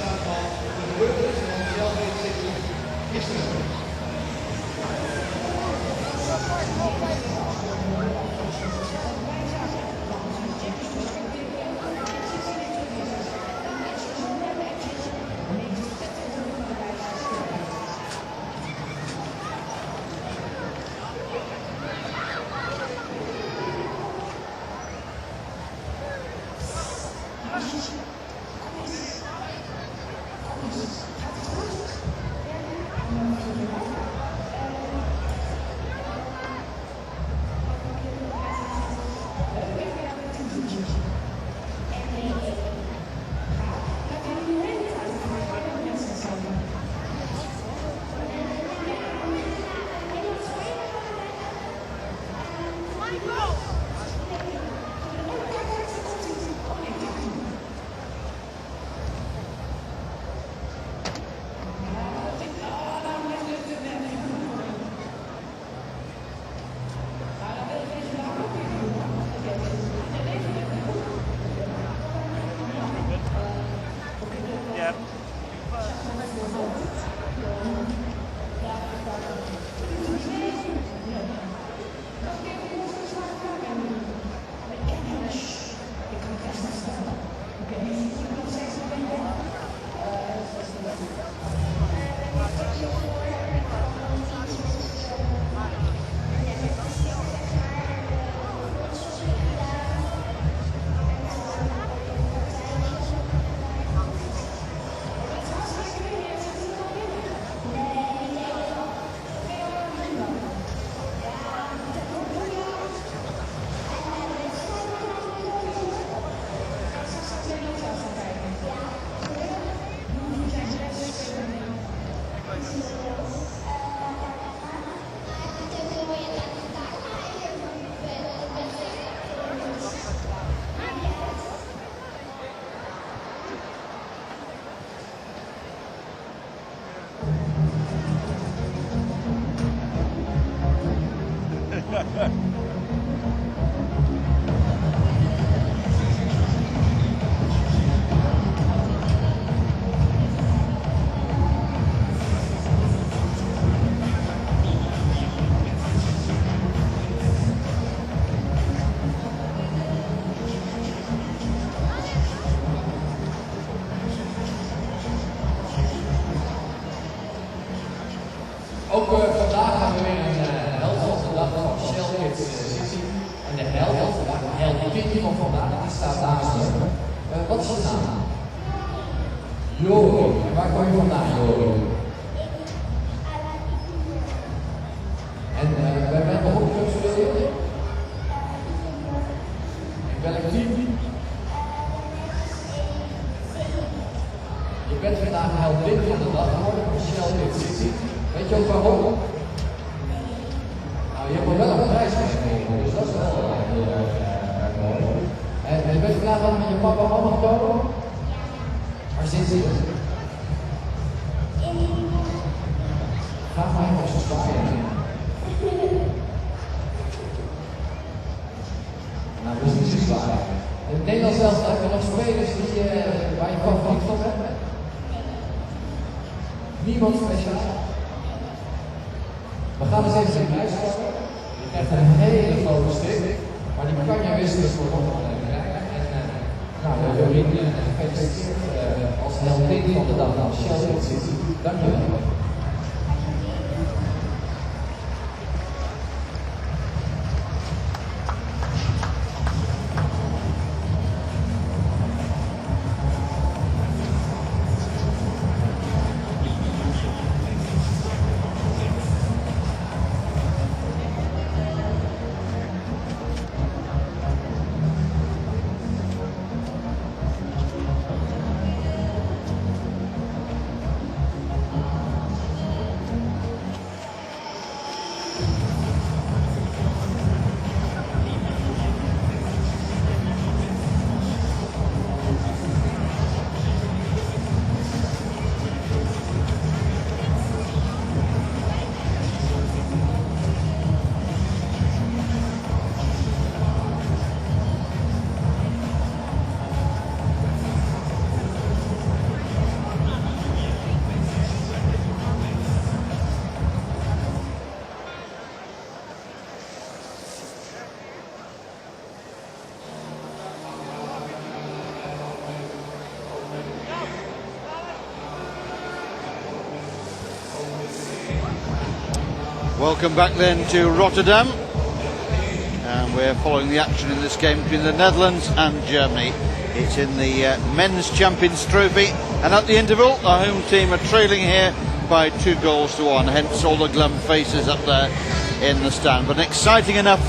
C: Ook vandaag gaan we weer een helft van de dag van Shell Kids City. En de helft van vandaag, die staat naast me. Wat is je naam? Jori. Waar kom je vandaan, Jori? En bij welke hockeyclub speel je? In welk team? Je bent vandaag een heldin van de dag geworden van Shell Kids City. Weet je ook waarom? Nou, je hebt wel een prijs gekregen, dus dat is wel heel erg mooi. En je bent vandaag al met je papa en mama gekomen? Waar zit ze? Vraag maar even of ze zwaaien. Nou, dat is niet zo zwaar. In het Nederlands zelfs heb je nog spelers waar je favoriet van bent? Niemand speciaal. We gaan eens even een prijs pakken. Je krijgt een hele grote stick, maar die kan je wisselen voor volgende week. En nou, Jorien, gefeliciteerd als heldin van de dag van Shell City. Dank je wel.
A: Welcome back then to Rotterdam, and we're following the action in this game between the Netherlands and Germany. It's in the Men's Champions Trophy, and at the interval our home team are trailing here by 2-1, hence all the glum faces up there in the stand. But an exciting enough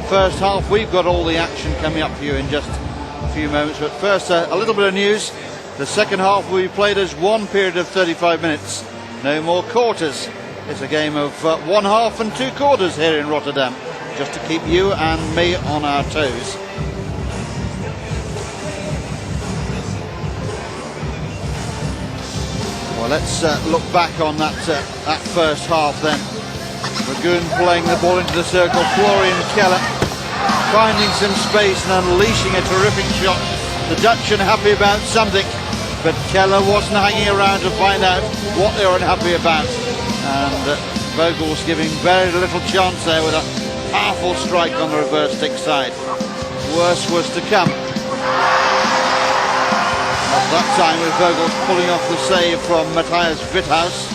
A: first half. We've got all the action coming up for you in just a few moments, but first a little bit of news. The second half will be played as one period of 35 minutes, no more quarters. It's a game of 1/2 and 2 quarters here in Rotterdam, just to keep you and me on our toes. Well, let's look back on that first half then. Dragoon playing the ball into the circle, Florian Keller finding some space and unleashing a terrific shot. The Dutch unhappy about something, but Keller wasn't hanging around to find out what they were unhappy about. And Vogel's giving very little chance there with a powerful strike on the reverse stick side. Worse was to come. At that time with Vogel's pulling off the save from Matthias Vithaus.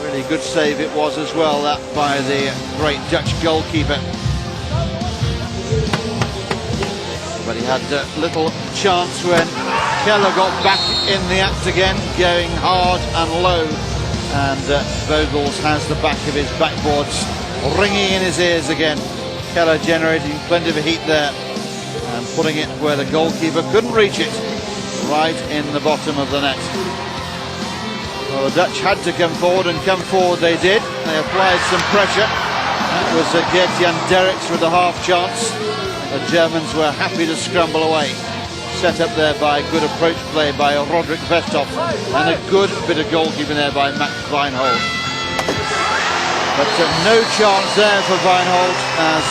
A: Really good save it was as well, that by the great Dutch goalkeeper. But he had little chance when Keller got back in the act again, going hard and low. And Vogels has the back of his backboards ringing in his ears again. Keller generating plenty of heat there and putting it where the goalkeeper couldn't reach it, right in the bottom of the net. Well, the Dutch had to come forward, and come forward they did. They applied some pressure. That was Gert-Jan Derricks with a half chance. The Germans were happy to scramble away. Set up there by good approach play by Roderick Westhoff, and a good bit of goalkeeping there by Max Weinhold. But no chance there for Weinhold as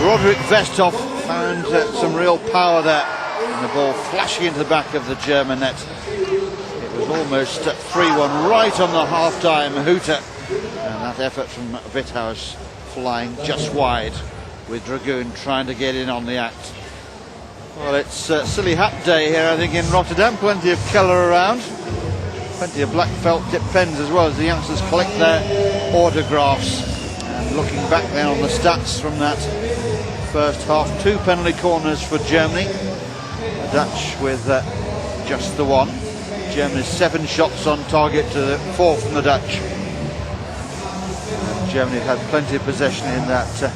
A: Roderick Westhoff found some real power there, and the ball flashing into the back of the German net. It was almost 3-1 right on the half-time hooter, and that effort from Vithaus flying just wide, with Dragoon trying to get in on the act. Well, it's a silly hat day here, I think, in Rotterdam. Plenty of Keller around. Plenty of black felt tip pens as well, as the youngsters collect their autographs. And looking back then on the stats from that first half, 2 penalty corners for Germany. The Dutch with just the one. Germany's 7 shots on target to the 4 from the Dutch. And Germany had plenty of possession in that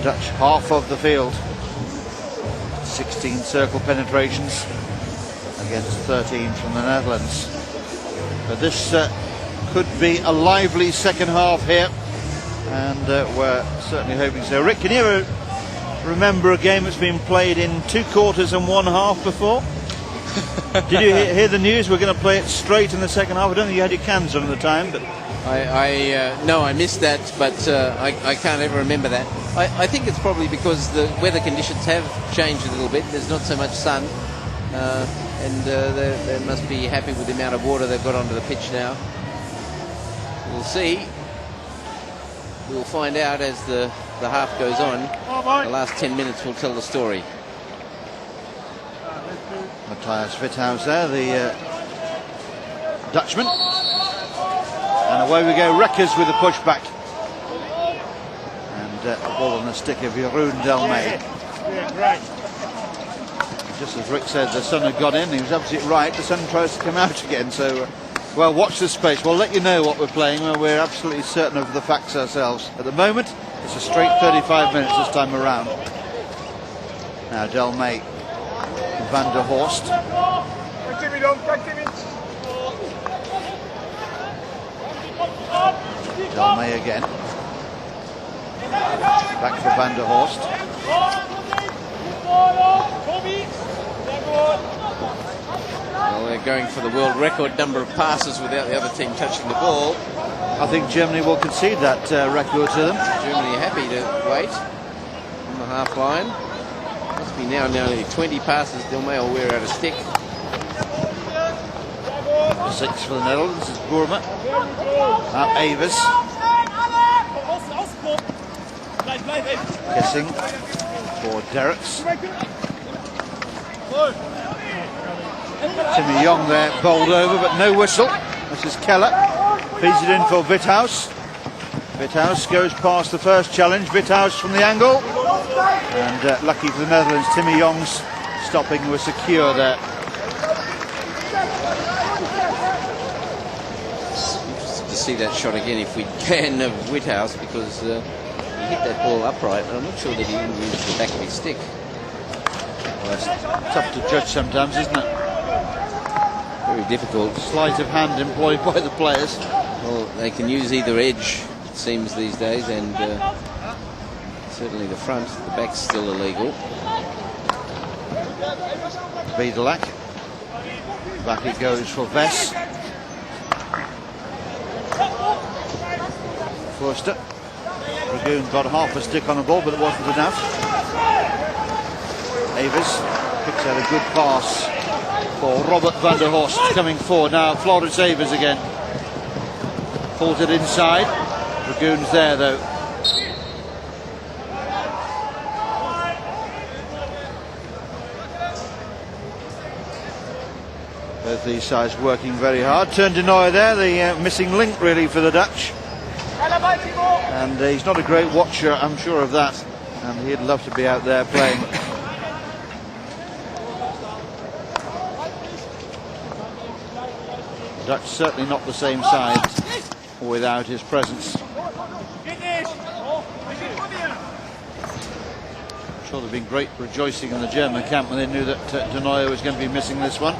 A: Dutch half of the field. 16 circle penetrations against 13 from the Netherlands. But this could be a lively second half here, and we're certainly hoping so. Rick, can you remember a game that's been played in 2 quarters and 1/2 before? Did you hear the news? We're going to play it straight in the second half. I don't think you had your cans on at the time, but
B: no, I missed that, but I can't ever remember that. I think it's probably because the weather conditions have changed a little bit. There's not so much sun, and they must be happy with the amount of water they've got onto the pitch now. We'll see. We'll find out as the half goes on. The last 10 minutes will tell the story.
A: Matthias Vithaus there, the Dutchman. And away we go, Rekkers with a pushback. And a ball on the stick of Jeroen Delmay. Just as Rick said, the sun had got in, he was absolutely right, the sun tries to come out again, so well, watch this space. We'll let you know what we're playing when we're absolutely certain of the facts ourselves. At the moment, it's a straight 35 minutes this time around. Now Delmay, Van der Horst. Delmay again. Back for Van der Horst.
B: Well, they're going for the world record number of passes without the other team touching the ball.
A: I think Germany will concede that record to them.
B: Germany happy to wait on the half line. Must be now nearly 20 passes. Delmay will wear out a stick.
A: 6 for the Netherlands is Boerma. Now Evers. Kissing for Derricks. Timmy Young there, bowled over, but no whistle. This is Keller. Feeds it in for Vithaus. Vithaus goes past the first challenge. Vithaus from the angle. And lucky for the Netherlands, Timmy Young's stopping was secure there.
B: Interested to see that shot again if we can of Vithaus, because he hit that ball upright, and I'm not sure that he even used the back of his stick.
A: Well, it's tough to judge sometimes, isn't it?
B: Very difficult.
A: Sleight of hand employed by the players.
B: Well, they can use either edge, it seems, these days, and certainly the front. The back's still illegal.
A: Wiedelak. Back it goes for Vess. Forster. Dragoon got half a stick on the ball, but it wasn't enough. Evers picks out a good pass for Robert van der Horst coming forward. Now Florence Evers again. Pulls it inside. Dragoon's there though. Both these sides working very hard. Turn de Nooijer there, the missing link really for the Dutch. And he's not a great watcher, I'm sure of that. And he'd love to be out there playing. Dutch certainly not the same side without his presence. I'm sure there'd been great rejoicing in the German camp when they knew that de Nooijer was going to be missing this one.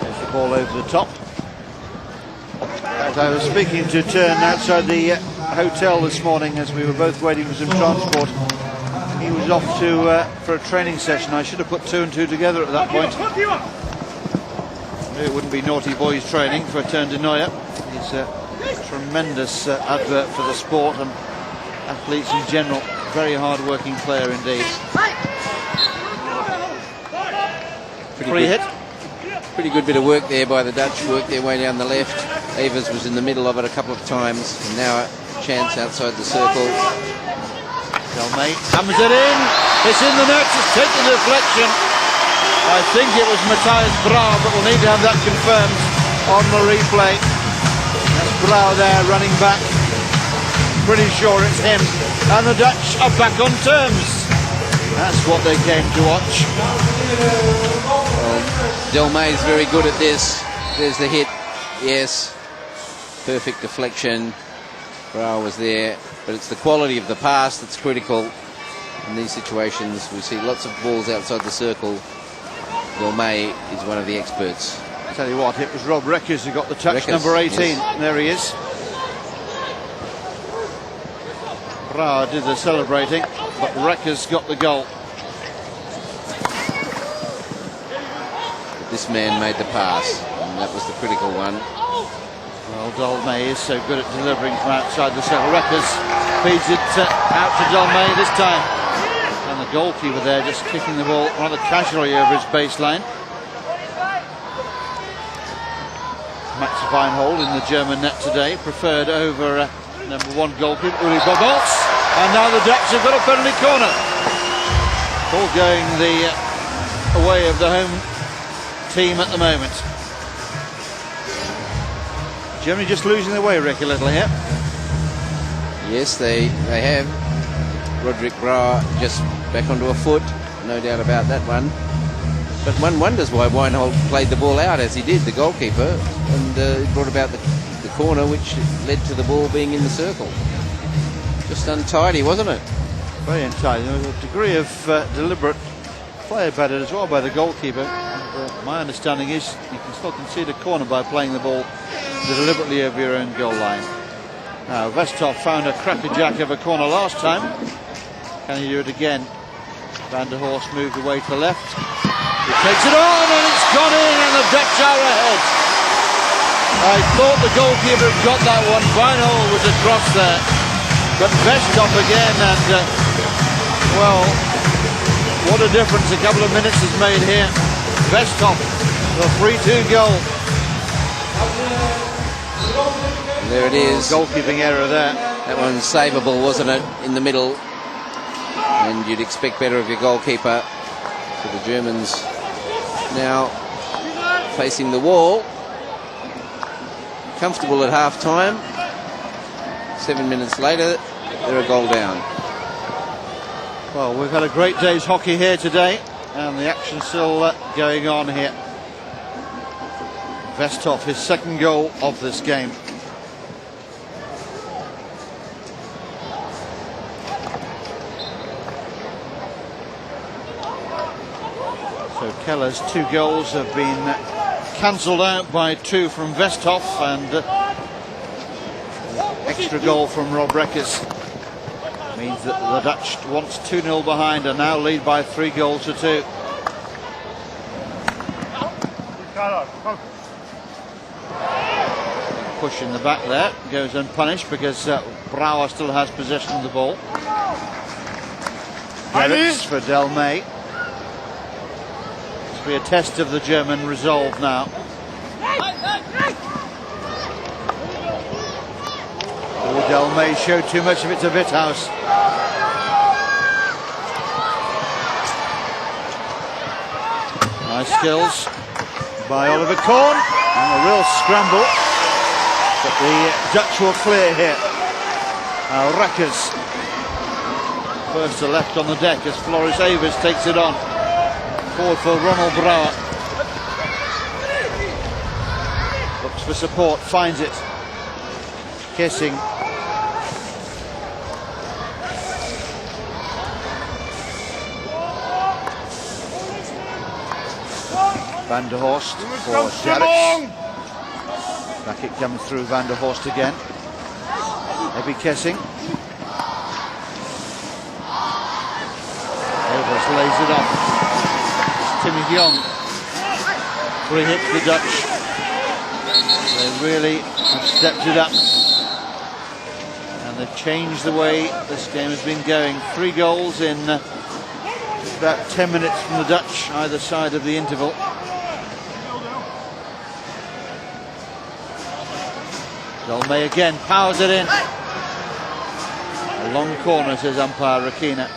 A: There's the ball over the top. As I was speaking to Turn outside the hotel this morning as we were both waiting for some transport, he was off to for a training session. I should have put 2 and 2 together at that point. It wouldn't be naughty boys training for Turn de Nooijer. He's a tremendous advert for the sport and athletes in general. Very hard working player indeed. Free hit.
B: Pretty good bit of work there by the Dutch. Worked their way down the left. Evers was in the middle of it a couple of times. And now a chance outside the circle.
A: Delmay hammers it in. It's in the net. It's taken the deflection. I think it was Matthias Brau, but we'll need to have that confirmed on the replay. That's Brau there running back. Pretty sure it's him. And the Dutch are back on terms. That's what they came to watch.
B: Well, Delmay's very good at this. There's the hit. Yes. Perfect deflection. Brau was there. But it's the quality of the pass that's critical in these situations. We see lots of balls outside the circle. Delmay is one of the experts.
A: I tell you what, it was Rob Rekkers who got the touch,
B: Rekkers,
A: number 18.
B: yes.
A: There he is. Brau did the celebrating, but Rekkers got the goal.
B: This man made the pass, and that was the critical one.
A: Well, Delmay is so good at delivering from outside the circle. Rekkers feeds it out to Delmay this time. And the goalkeeper there just kicking the ball rather casually over his baseline. Max Weinhold in the German net today, preferred over number 1 goalkeeper Uli Bobolts. And now the Dutch have got a penalty corner. All going the way of the home team at the moment. Germany just losing their way, Rick, a little here.
B: Yes, they have. Roderick Brauer just back onto a foot, no doubt about that one. But one wonders why Weinhold played the ball out as he did, the goalkeeper, and it brought about the corner, which led to the ball being in the circle. Just untidy, wasn't it?
A: Very untidy. There was a degree of deliberate play about it as well by the goalkeeper. And, my understanding is you can still concede a corner by playing the ball deliberately over your own goal line. Now, Westhoff found a crackerjack of a corner last time. Can he do it again? Van der Horst moved away to the left. He takes it on and it's gone in, and the Dutch are ahead. I thought the goalkeeper had got that one. Weinhold was across there. But Westhoff again, and well, what a difference a couple of minutes has made here. Westhoff, the 3-2 goal.
B: There it is.
A: Goalkeeping error there.
B: That one's savable, wasn't it? In the middle. And you'd expect better of your goalkeeper. So the Germans now facing the wall. Comfortable at half time. 7 minutes later, they're a goal down.
A: Well, we've had a great day's hockey here today, and the action's still going on here. Westhoff, his second goal of this game. So Keller's 2 goals have been cancelled out by 2 from Westhoff, and extra goal from Rob Reckers means that the Dutch, once 2-0 behind, are now lead by 3 goals to 2. Push in the back there, goes unpunished because Brouwer still has possession of the ball. Gerrits for Del May. This will be a test of the German resolve now. Oh, Del May showed too much of it to Witthaus. Nice skills by Oliver Kahn, and a real scramble. But the Dutch will clear here. Now Reckers first to left on the deck as Floris Evers takes it on. Forward for Ronald Brouwer. Looks for support, finds it. Kissing. Van der Horst for Gerrits. Back it comes through Van der Horst again. Maybe Kessing. Evers lays it off. Timmy Young. 3 hits the Dutch. They really have stepped it up. And they've changed the way this game has been going. 3 goals in about 10 minutes from the Dutch, either side of the interval. Del May again powers it in. A long corner, says umpire Rakina.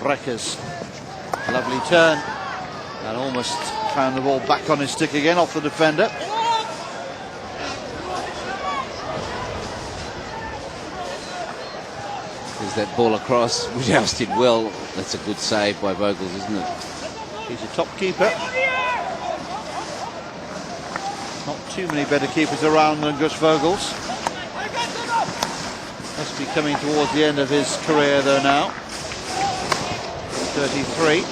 A: Reckers, lovely turn, and almost found the ball back on his stick again off the defender.
B: There's that ball across, which Witthaus did well. That's a good save by Vogels, isn't it?
A: He's a top keeper. Not too many better keepers around than Gus Vogels. Must be coming towards the end of his career though now. 33.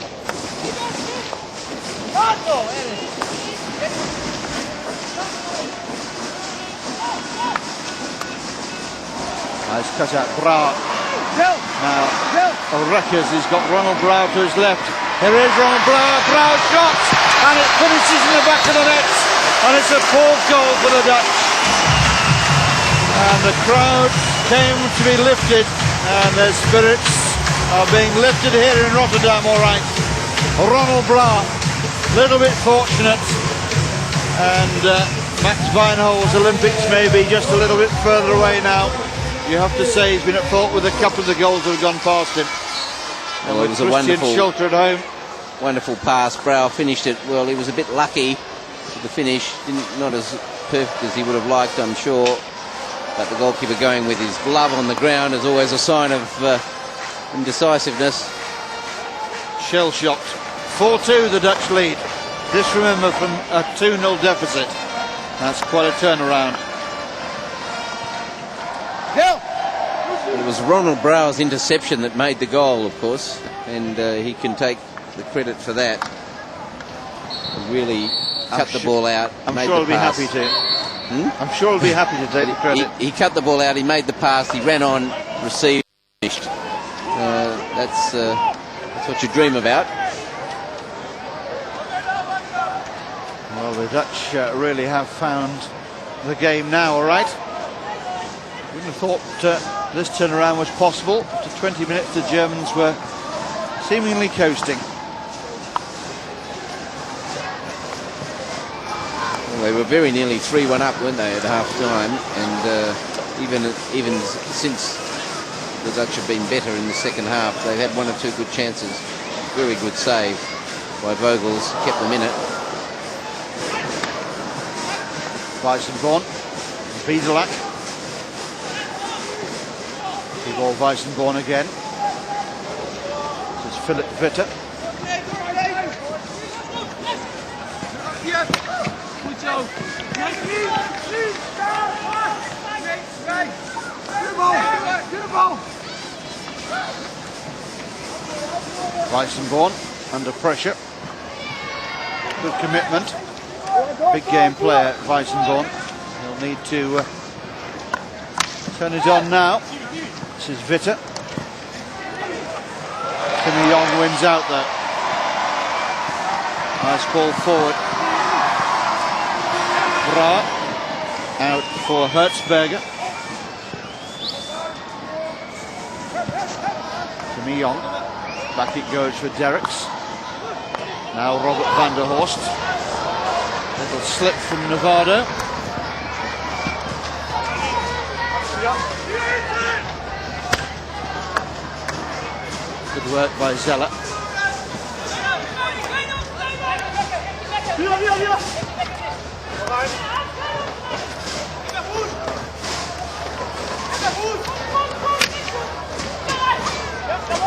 A: Nice cut out, Brouwer. Now, Reckers has got Ronald Brouwer to his left. Here is Ronald Brouwer, Brouwer shot, and it finishes in the back of the net, and it's a 4th goal for the Dutch. And the crowd came to be lifted, and their spirits are being lifted here in Rotterdam, all right. Ronald Brouwer, little bit fortunate, and Max Weinhol's Olympics may be just a little bit further away now. You have to say he's been at fault with a couple of the goals that have gone past him.
B: Well, it was a
A: Christian Schulter at home.
B: wonderful pass. Brower finished it well. He was a bit lucky with the finish. Not as perfect as he would have liked, I'm sure. But the goalkeeper going with his glove on the ground is always a sign of indecisiveness.
A: Shell-shocked. 4-2 the Dutch lead. This, remember, from a 2-0 deficit. That's quite a turnaround.
B: It was Ronald Brower's interception that made the goal, of course, and he can take the credit for that. He really cut the ball out.
A: I'm sure he'll be happy to. I'm sure he'll be happy to take the credit.
B: He cut the ball out, he made the pass, he ran on, received, finished. That's what you dream about.
A: Well, the Dutch really have found the game now, all right. Wouldn't have thought this turnaround was possible. After 20 minutes, the Germans were seemingly coasting.
B: Well, they were very nearly 3-1 up, weren't they, at half-time? And even since the Dutch have been better in the second half, they've had one or two good chances. Very good save by Vogels, kept them in it.
A: Weissenborn, Bieselak. Ball Weissenborn again. This is Philip Witte. Weissenborn under pressure. Good commitment. Big game player, Weissenborn. He'll need to turn it on now. This is Witte. Timmy Young wins out there. Nice ball forward. Bra out for Hertzberger. Timmy Young. Back it goes for Derricks. Now Robert van der Horst. Little slip from Nevada. Good work by Zeller.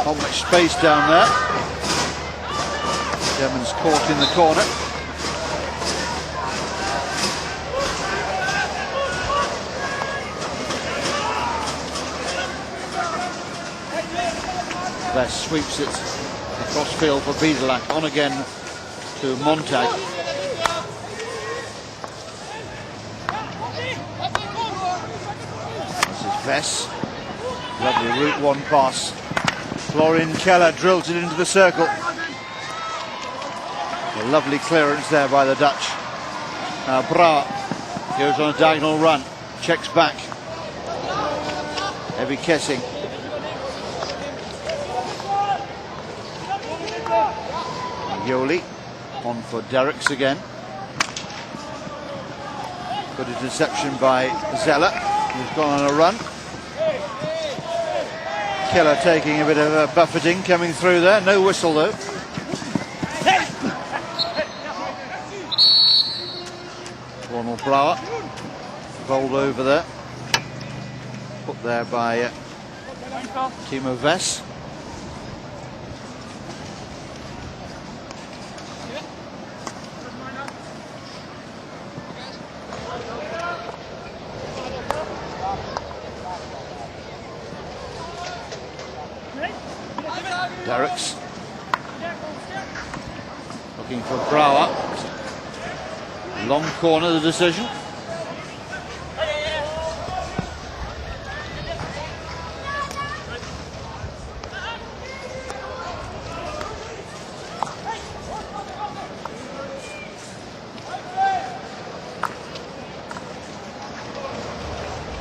A: Not much space down there. Germans caught in the corner. Best sweeps it across field for Bieselak. On again to Montag. This is Vess. Lovely route one pass. Florian Keller drills it into the circle. A lovely clearance there by the Dutch. Now Bra goes on a diagonal run. Checks back. Heavy Kessing. Yoli on for Derricks again. Good interception by Zeller, who's gone on a run. Keller taking a bit of a buffeting coming through there. No whistle though. Ronald Brower bowled over there. Put there by Timo Vess. Derricks looking for Brower. Long corner, the decision.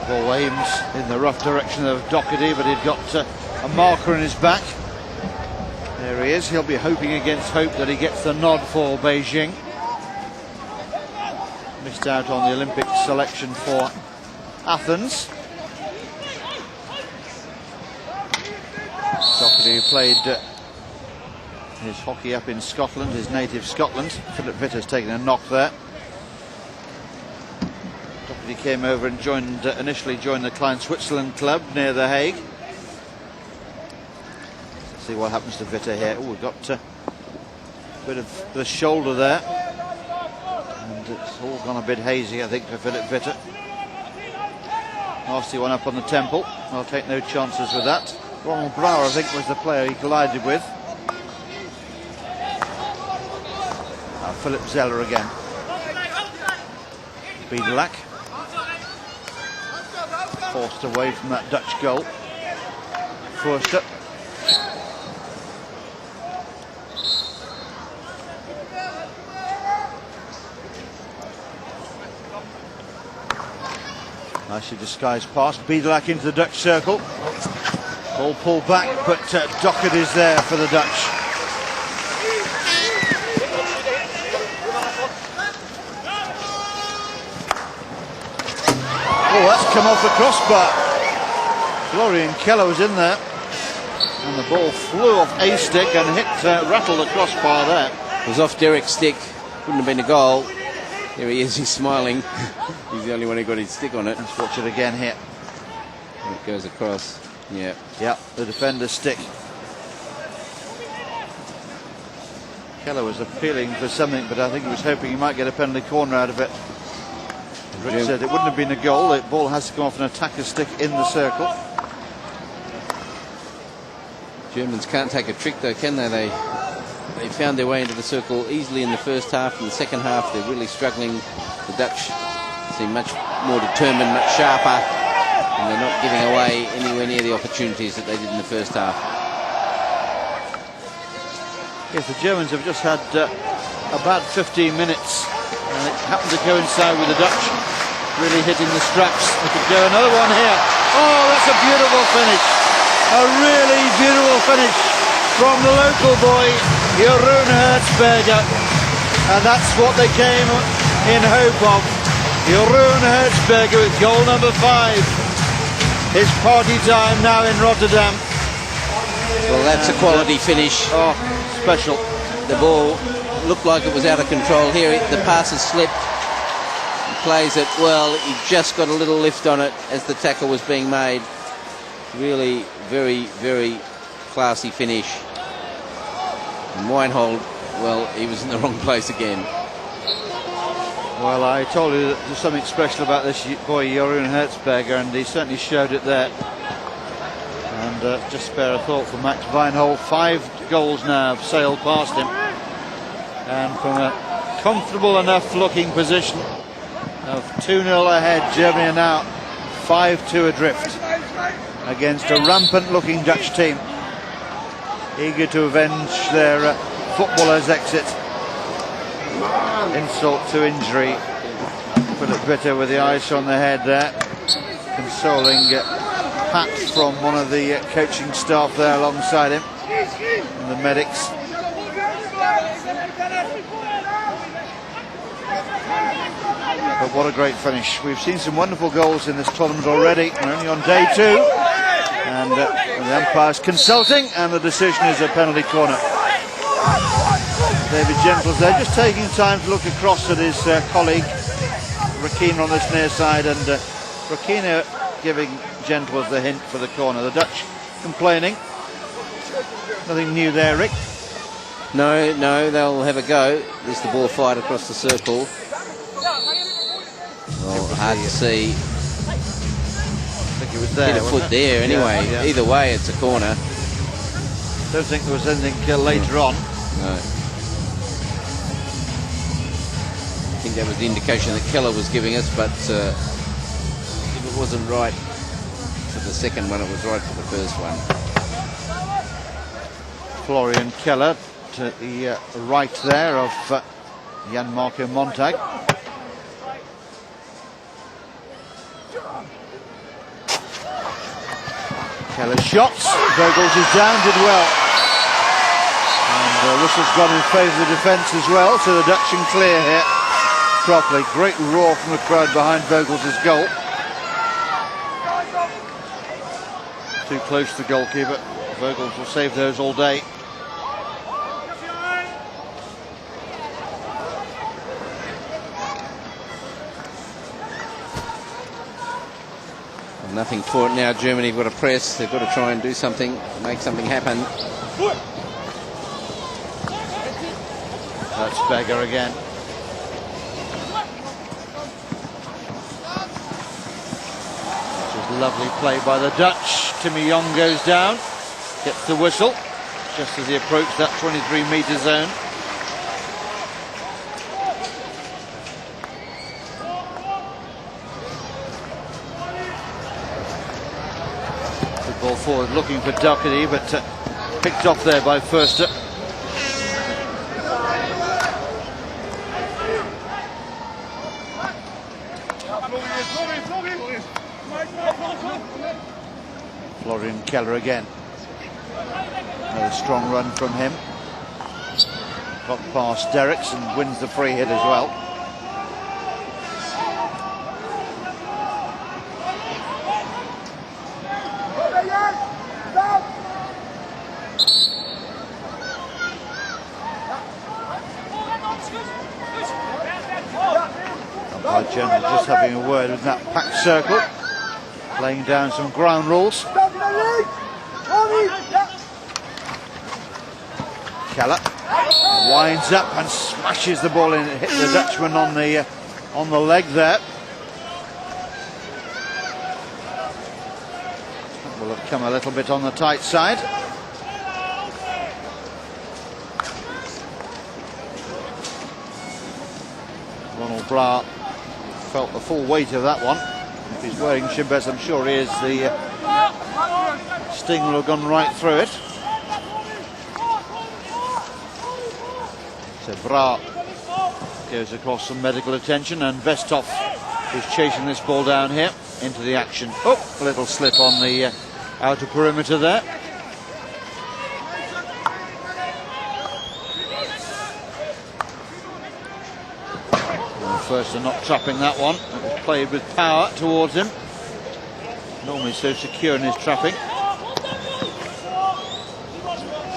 A: Ball aims in the rough direction of Doherty, but he'd got a marker in his back. There he is. He'll be hoping against hope that he gets the nod for Beijing. Missed out on the Olympic selection for Athens. Doherty, who played his hockey up in Scotland, his native Scotland. Philip Vitter's taken a knock there. Doherty came over and initially joined the Klein Switzerland club near The Hague. Let's see what happens to Vitter here. Oh, we've got a bit of the shoulder there. And it's all gone a bit hazy, I think, for Philip Vitter. Nasty one up on the temple. I'll take no chances with that. Ronald Brower, I think, was the player he collided with. Philip Zeller again. Biedelack. Forced away from that Dutch goal. Forster. Nicely disguised pass. Biedelack into the Dutch circle. Ball pulled back, but Dockett is there for the Dutch. Oh, that's come off the crossbar. Florian Keller was in there. And the ball flew off a stick and rattled the crossbar there.
B: It was off Derek's stick. Wouldn't have been a goal. Here he is, he's smiling. He's the only one who got his stick on it.
A: Let's watch it again here.
B: It goes across. Yeah.
A: Yeah, the defender's stick. Keller was appealing for something, but I think he was hoping he might get a penalty corner out of it. Rich said it wouldn't have been a goal. The ball has to go off an attacker's stick in the circle.
B: Germans can't take a trick though, can they? They found their way into the circle easily in the first half. In the second half, they're really struggling. The Dutch seem much more determined, much sharper, and they're not giving away anywhere near the opportunities that they did in the first half.
A: Yes, the Germans have just had about 15 minutes, and it happened to coincide with the Dutch really hitting the straps. They could go another one here. Oh, that's a beautiful finish. A really beautiful finish from the local boy, Jeroen Hertzberger. And that's what they came in hope of. Jeroen Hertzberger with goal number 5. It's party time now in Rotterdam.
B: Well, that's a quality finish.
A: Oh, special.
B: The ball looked like it was out of control here. The pass has slipped. He plays it well. He just got a little lift on it as the tackle was being made. Really very, very classy finish. And Weinhold, well, he was in the wrong place again.
A: Well, I told you that there's something special about this boy, Jeroen Hertzberger, and he certainly showed it there. And just spare a thought for Max Weinhold. 5 goals now have sailed past him. And from a comfortable enough looking position of 2-0 ahead, Germany are now 5-2 adrift against a rampant looking Dutch team, eager to avenge their footballer's exit. Insult to injury. Philip Vitter with the ice on the head there, consoling pat from one of the coaching staff there alongside him, and the medics. But what a great finish. We've seen some wonderful goals in this tournament already. We're only on day 2, and the umpire's consulting, and the decision is a penalty corner. David Gentles there, just taking time to look across at his colleague Rakina on this near side, and Rakina giving Gentles the hint for the corner. The Dutch complaining. Nothing new there, Rick.
B: No, they'll have a go. There's the ball fired across the circle. Well, hard to see.
A: I think it was there.
B: Hit a foot there anyway.
A: Yeah.
B: Either way, it's a corner.
A: Don't think there was anything later on.
B: No. I think that was the indication that Keller was giving us, but if it wasn't right for the second one, it was right for the first one.
A: Florian Keller to the right there of Jan-Marco Montag. Keller shots, Vogels is down, did well. And whistle's gone in favour of the defence as well, so the Dutch in clear here. properly. Great roar from the crowd behind Vogels' goal. Too close to the goalkeeper. Vogels will save those all day.
B: Nothing for it now. Germany have got to press. They've got to try and do something, make something happen.
A: That's Beggar again. This is lovely play by the Dutch. Timmy Young goes down, gets the whistle just as he approached that 23-metre zone. Ball forward looking for Doherty, but picked off there by Förster. Florian Keller again. Another strong run from him. Got past Derricks and wins the free hit as well. Germany just having a word with that packed circle, laying down some ground rules. Keller winds up and smashes the ball in. It hit the Dutchman on the leg there. That will have come a little bit on the tight side. Ronald Bra felt the full weight of that one. If he's wearing shin pads, I'm sure he is. The sting will have gone right through it. So Bra goes across some medical attention, and Vestov is chasing this ball down here into the action. Oh, a little slip on the outer perimeter there. First, not trapping that one. It was played with power towards him. Normally so secure in his trapping.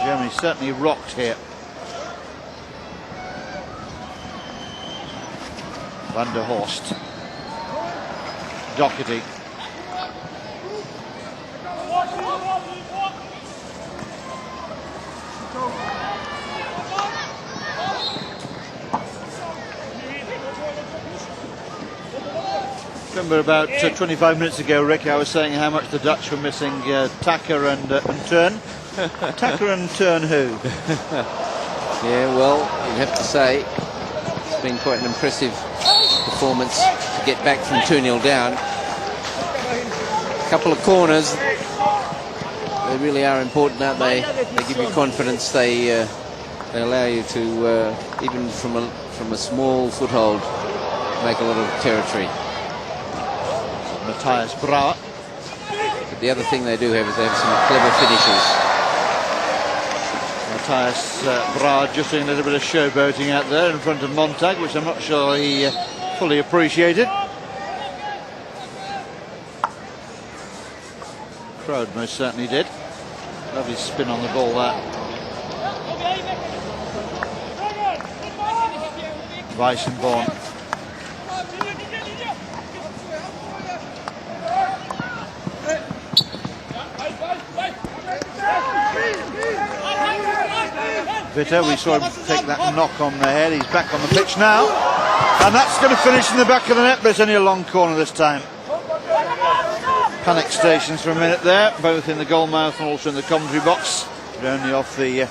A: Germany certainly rocked here. Van der Horst. Doherty. Remember about 25 minutes ago, Rick, I was saying how much the Dutch were missing Tacker and Turn. Tacker and Turn who?
B: Yeah, well, you'd have to say it's been quite an impressive performance to get back from 2-0 down. A couple of corners, they really are important, aren't they? They give you confidence. They allow you to, even from a small foothold, make a lot of territory.
A: Matthias Bra.
B: But the other thing they do have is they have some clever finishes.
A: Matthias Bra just doing a little bit of showboating out there in front of Montag, which I'm not sure he fully appreciated. Crowd most certainly did. Lovely spin on the ball there. Weissenborn. Witter, we saw him take that knock on the head. He's back on the pitch now, and that's going to finish in the back of the net, but it's only a long corner this time. Panic stations for a minute there, both in the goal mouth and also in the commentary box, but only off the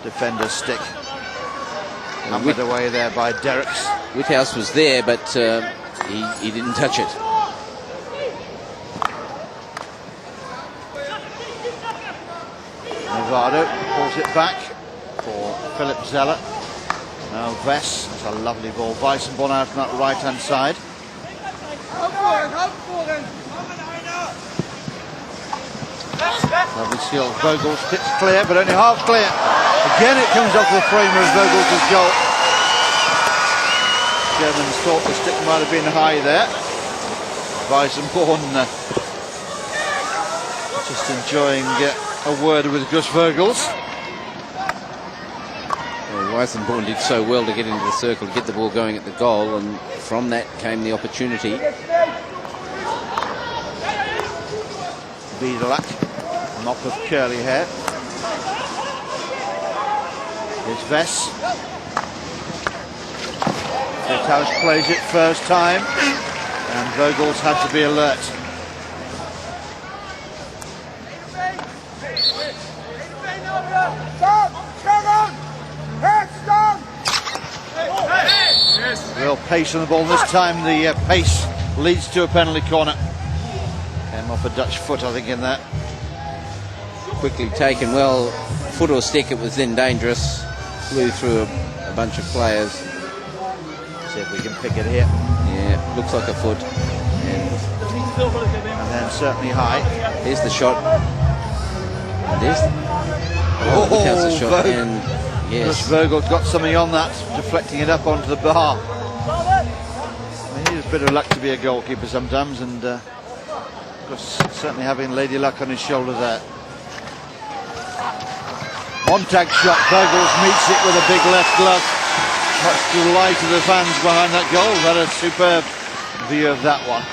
A: defender's stick. Hammered away there by Derricks.
B: Whithouse was there, but he didn't touch it.
A: Nevado pulls it back for Philip Zeller. Now Vess, it's a lovely ball. Weissenborn out on that right-hand side. Lovely skill. Vogels hits clear, but only half clear. Again, it comes off the frame of Vogels' goal. Germans thought the stick might have been high there. Weissenborn just enjoying a word with Gus Vogels.
B: Well, Weissenborn did so well to get into the circle, to get the ball going at the goal, and from that came the opportunity.
A: Wiedelak, mop of curly hair. Here's Vess. Vithouse plays it first time, and Vogels had to be alert. Real pace on the ball. This time the pace leads to a penalty corner. Came off a Dutch foot, I think, in that.
B: Quickly taken. Well, foot or stick, it was then dangerous. Flew through a bunch of players.
A: See if we can pick it here.
B: Yeah, looks like a foot.
A: And then certainly high.
B: Here's the shot. And there's the shot. And yes,
A: Vogel's got something on that, deflecting it up onto the bar. I mean, he's a bit of luck to be a goalkeeper sometimes, and certainly having Lady Luck on his shoulder there. Montag shot. Vogels meets it with a big left glove. Much delight of the fans behind that goal. What a superb view of that one.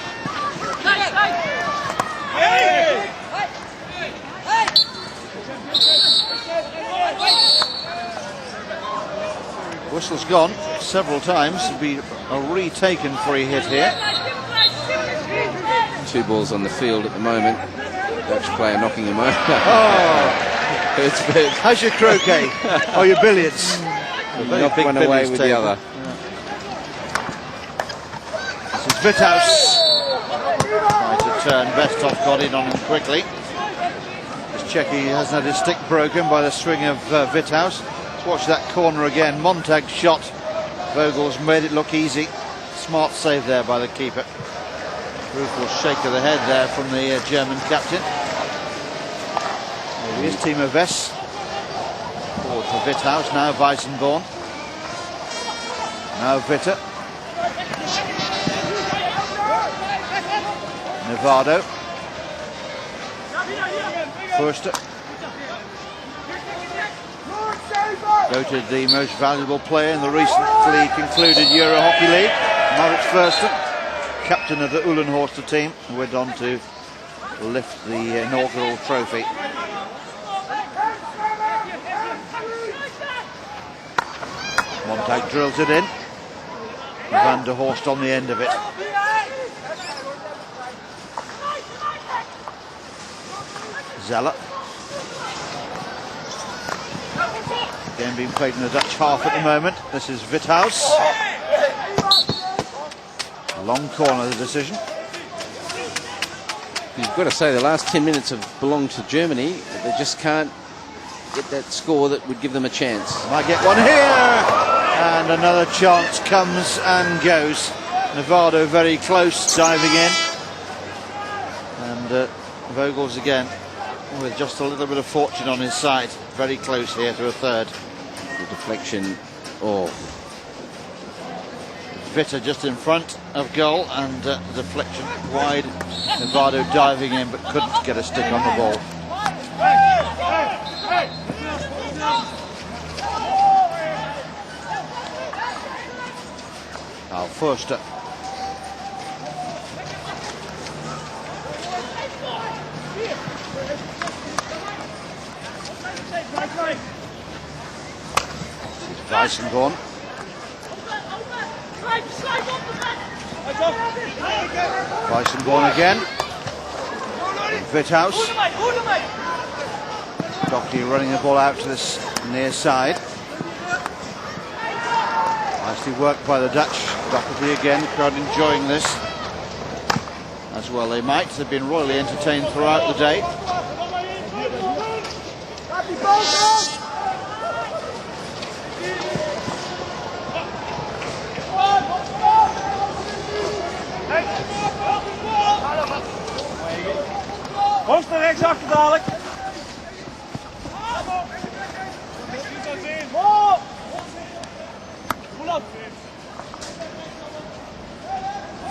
A: Whistle's gone several times. It'll be a retaken free hit here.
B: 2 balls on the field at the moment. Dutch player knocking him over.
A: Oh! How's your croquet? Or your billiards?
B: Knocked one away with the other.
A: This is Vithouse. Trying to turn. Bestov got in on him quickly. This Czechie hasn't had his stick broken by the swing of Vithouse. Let's watch that corner again. Montag shot. Vogels made it look easy. Smart save there by the keeper. Rueful shake of the head there from the German captain. Here's Timo Vess. Forward for Vithouse, now Weissenborn. Now Witte. Nevado. Forster. Voted the most valuable player in the recently concluded Euro Hockey League. Maurits Forster, captain of the Uhlenhorster team, who went on to lift the inaugural trophy. Montag drills it in. Van der Horst on the end of it. Zeller. Game being played in the Dutch half at the moment. This is Vithouse. Long corner, the decision.
B: You've got to say the last 10 minutes have belonged to Germany. They just can't get that score that would give them a chance.
A: Might get one here, and another chance comes and goes. Nevado very close, diving in, and Vogels again with just a little bit of fortune on his side. Very close here to a third.
B: The deflection. Oh,
A: Witte just in front of goal, and the deflection wide. Nevado diving in but couldn't get a stick on the ball. Al Forster. This is Weissenborn. Weissenborn again. Vithouse. Doherty running the ball out to this near side. Nicely worked by the Dutch. Doherty again, crowd enjoying this. As well they might. They've been royally entertained throughout the day.
D: Hoogst naar rechts achter dadelijk.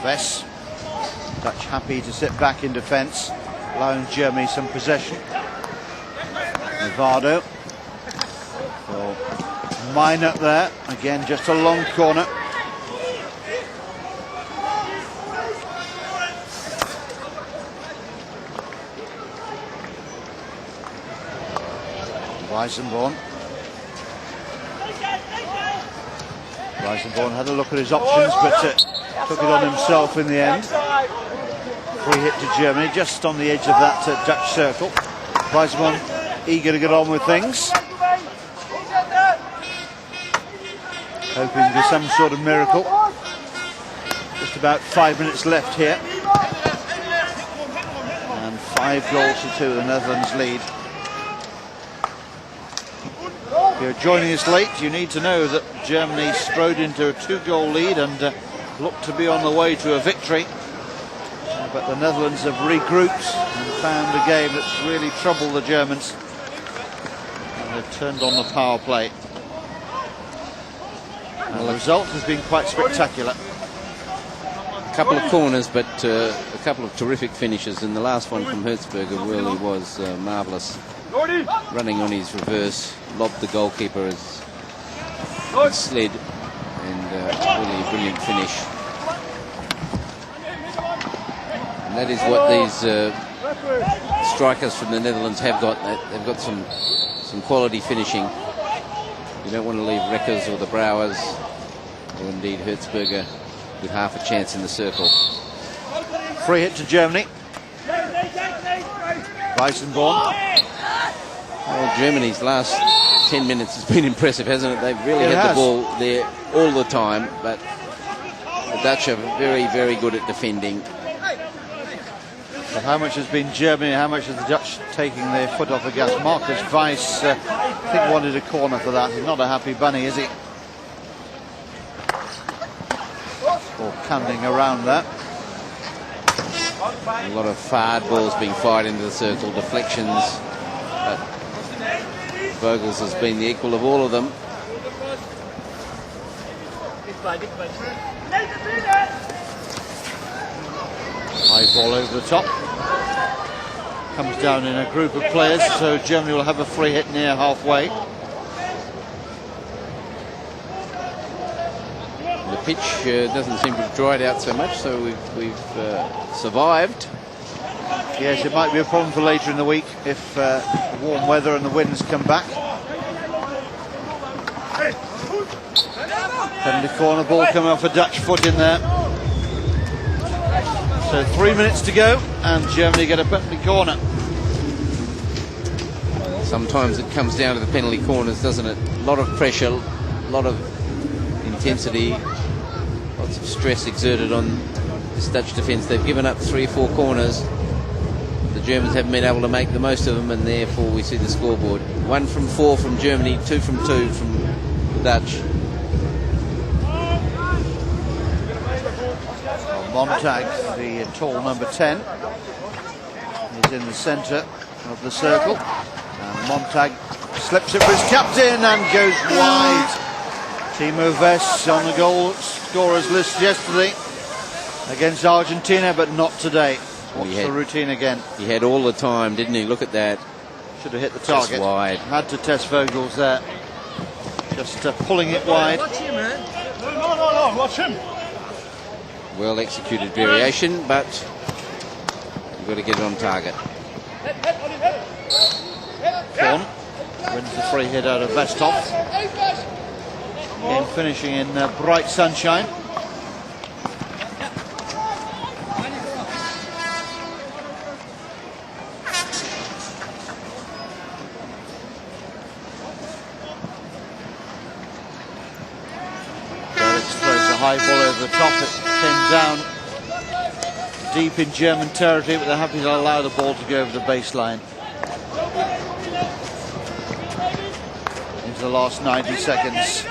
A: Vess. Dutch happy to sit back in defence, allowing Germany some possession. Nevado. So, mine up there. Again, just a long corner. Weissenborn. Weissenborn had a look at his options, but took it on himself in the end. Free hit to Germany, just on the edge of that Dutch circle. Weissenborn eager to get on with things, hoping for some sort of miracle. Just about 5 minutes left here, and 5 goals to 2, the Netherlands lead. If you're joining us late, you need to know that Germany strode into a 2-goal lead and looked to be on the way to a victory. But the Netherlands have regrouped and found a game that's really troubled the Germans. And they've turned on the power play. And the result has been quite spectacular.
B: A couple of corners, but a couple of terrific finishes. And the last one from Hertzberger really was marvellous. Running on his reverse, lobbed the goalkeeper as he slid, and really a brilliant finish. And that is what these strikers from the Netherlands have got. They've got some quality finishing. You don't want to leave Reckers or the Brouwers, or indeed Hertzberger, with half a chance in the circle.
A: Free hit to Germany. Weissenborn.
B: Well, Germany's last 10 minutes has been impressive, hasn't it? They've really had the ball there all the time, but the Dutch are very, very good at defending.
A: So how much has been Germany, how much is the Dutch taking their foot off the gas? Marcus Weiss, I think, wanted a corner for that. He's not a happy bunny, is he? Or canning around that.
B: A lot of fired balls being fired into the circle, deflections, but Vogels has been the equal of all of them.
A: High ball over the top. Comes down in a group of players, so Germany will have a free hit near halfway.
B: The pitch doesn't seem to have dried out so much, so we've survived.
A: Yes, it might be a problem for later in the week if warm weather and the winds come back. Penalty corner, ball coming off a Dutch foot in there. So 3 minutes to go, and Germany get a penalty corner.
B: Sometimes it comes down to the penalty corners, doesn't it? A lot of pressure, a lot of intensity, lots of stress exerted on this Dutch defence. They've given up 3 or 4 corners. The Germans haven't been able to make the most of them, and therefore we see the scoreboard. 1 from 4 from Germany, 2 from 2 from the Dutch.
A: Montag, the tall number 10, is in the centre of the circle, and Montag slips it for his captain and goes wide. Timo Vess on the goal scorers list yesterday against Argentina, but not today. What's the routine again?
B: He had all the time, didn't he? Look at that.
A: Should have hit the target.
B: Just wide.
A: Had to test Vogels there. Just pulling it wide.
D: Watch him, man. No, watch him.
B: Well executed variation, but you've got to get it on target.
A: Korn wins the free hit out of Vesthoff. Again finishing in bright sunshine. High ball over the top, it came down deep in German territory, but they're happy to allow the ball to go over the baseline. Into the last 90 seconds.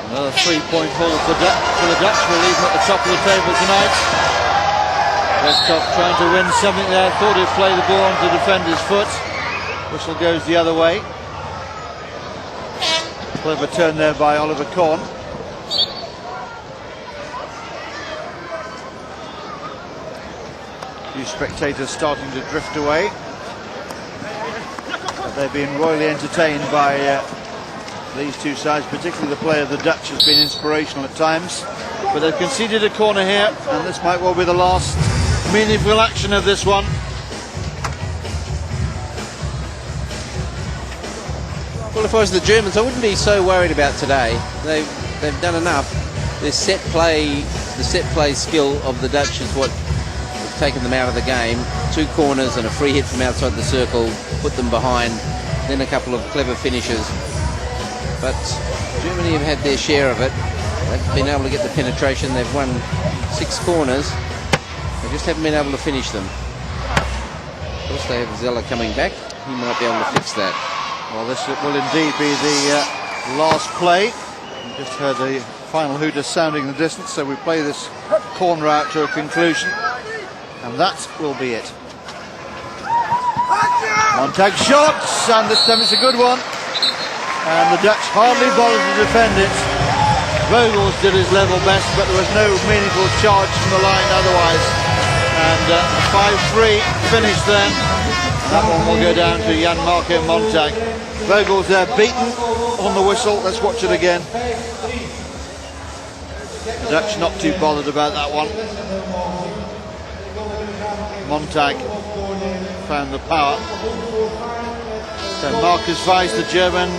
A: Another 3-point haul for the Dutch. Will leave them at the top of the table tonight. Westhoff trying to win something there, thought he'd play the ball onto the defender's foot. Whistle goes the other way. Clever turn there by Oliver Korn. A few spectators starting to drift away. But they've been royally entertained by these two sides, particularly the play of the Dutch has been inspirational at times. But they've conceded a corner here, and this might well be the last meaningful action of this one.
B: Well, if I was the Germans, I wouldn't be so worried about today. They've done enough. The set play skill of the Dutch is what has taken them out of the game. 2 corners and a free hit from outside the circle put them behind. Then a couple of clever finishes. But Germany have had their share of it. They've been able to get the penetration. They've won 6 corners. They just haven't been able to finish them. Of course, they have Zeller coming back. He might be able to fix that.
A: Well, this will indeed be the last play. We just heard the final hooter sounding in the distance, so we play this corner out to a conclusion, and that will be it. Montag shots, and this time it's a good one, and the Dutch hardly bothered to defend it. Vogels did his level best, but there was no meaningful charge from the line otherwise, and a 5-3 finish then. That one will go down to Jan-Marco Montag. Vogels there beaten on the whistle. Let's watch it again. The Dutch not too bothered about that one. Montag found the power. So Marcus Weiss, the German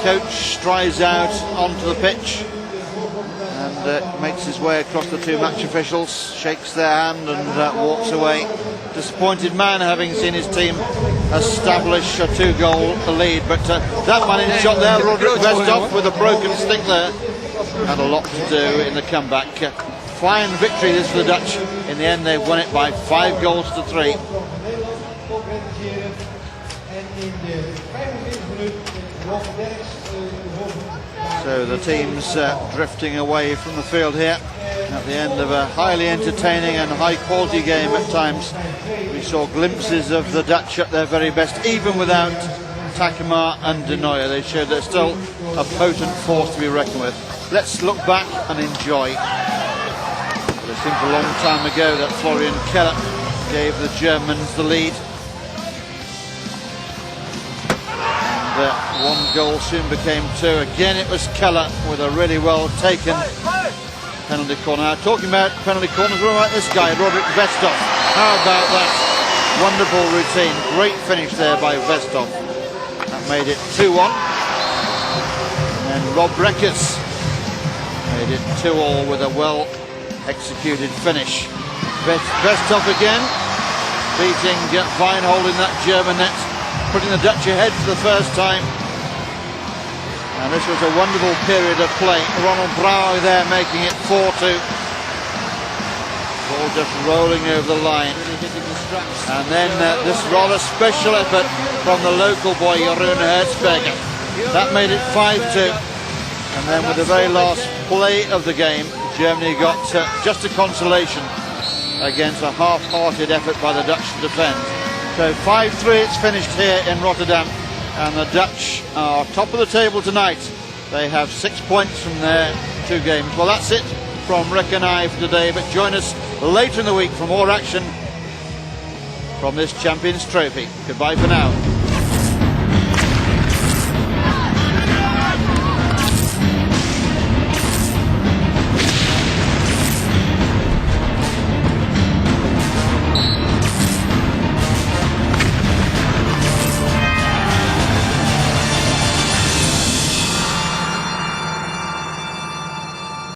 A: coach, strides out onto the pitch and makes his way across the 2 match officials, shakes their hand and walks away. Disappointed man, having seen his team establish a 2-goal lead, but that man in shot there, Roderick Westhoff, with a broken stick there, had a lot to do in the comeback. Fine victory this for the Dutch. In the end, they've won it by 5 goals to 3. So the team's drifting away from the field here at the end of a highly entertaining and high quality game at times. We saw glimpses of the Dutch at their very best, even without Takema and De Nooijer. They showed they're still a potent force to be reckoned with. Let's look back and enjoy. It seems a long time ago that Florian Keller gave the Germans the lead. And 1 goal soon became 2. Again it was Keller with a really well taken penalty corner. Now, talking about penalty corners, what about this guy, Roderick Westhoff? How about that? Wonderful routine. Great finish there by Westhoff. That made it 2-1. And then Rob Reckers made it 2-2 with a well executed finish. Westhoff again beating Weinhold in that German net, putting the Dutch ahead for the first time. And this was a wonderful period of play. Ronald Brouwer there making it 4-2. Ball just rolling over the line. And then this rather special effort from the local boy Jeroen Hertzberger. That made it 5-2. And then with the very last play of the game, Germany got just a consolation against a half-hearted effort by the Dutch to defend. So 5-3 it's finished here in Rotterdam, and the Dutch are top of the table tonight. They have 6 points from their 2 games. Well, that's it from Rick and I for today, but join us later in the week for more action from this Champions Trophy. Goodbye for now.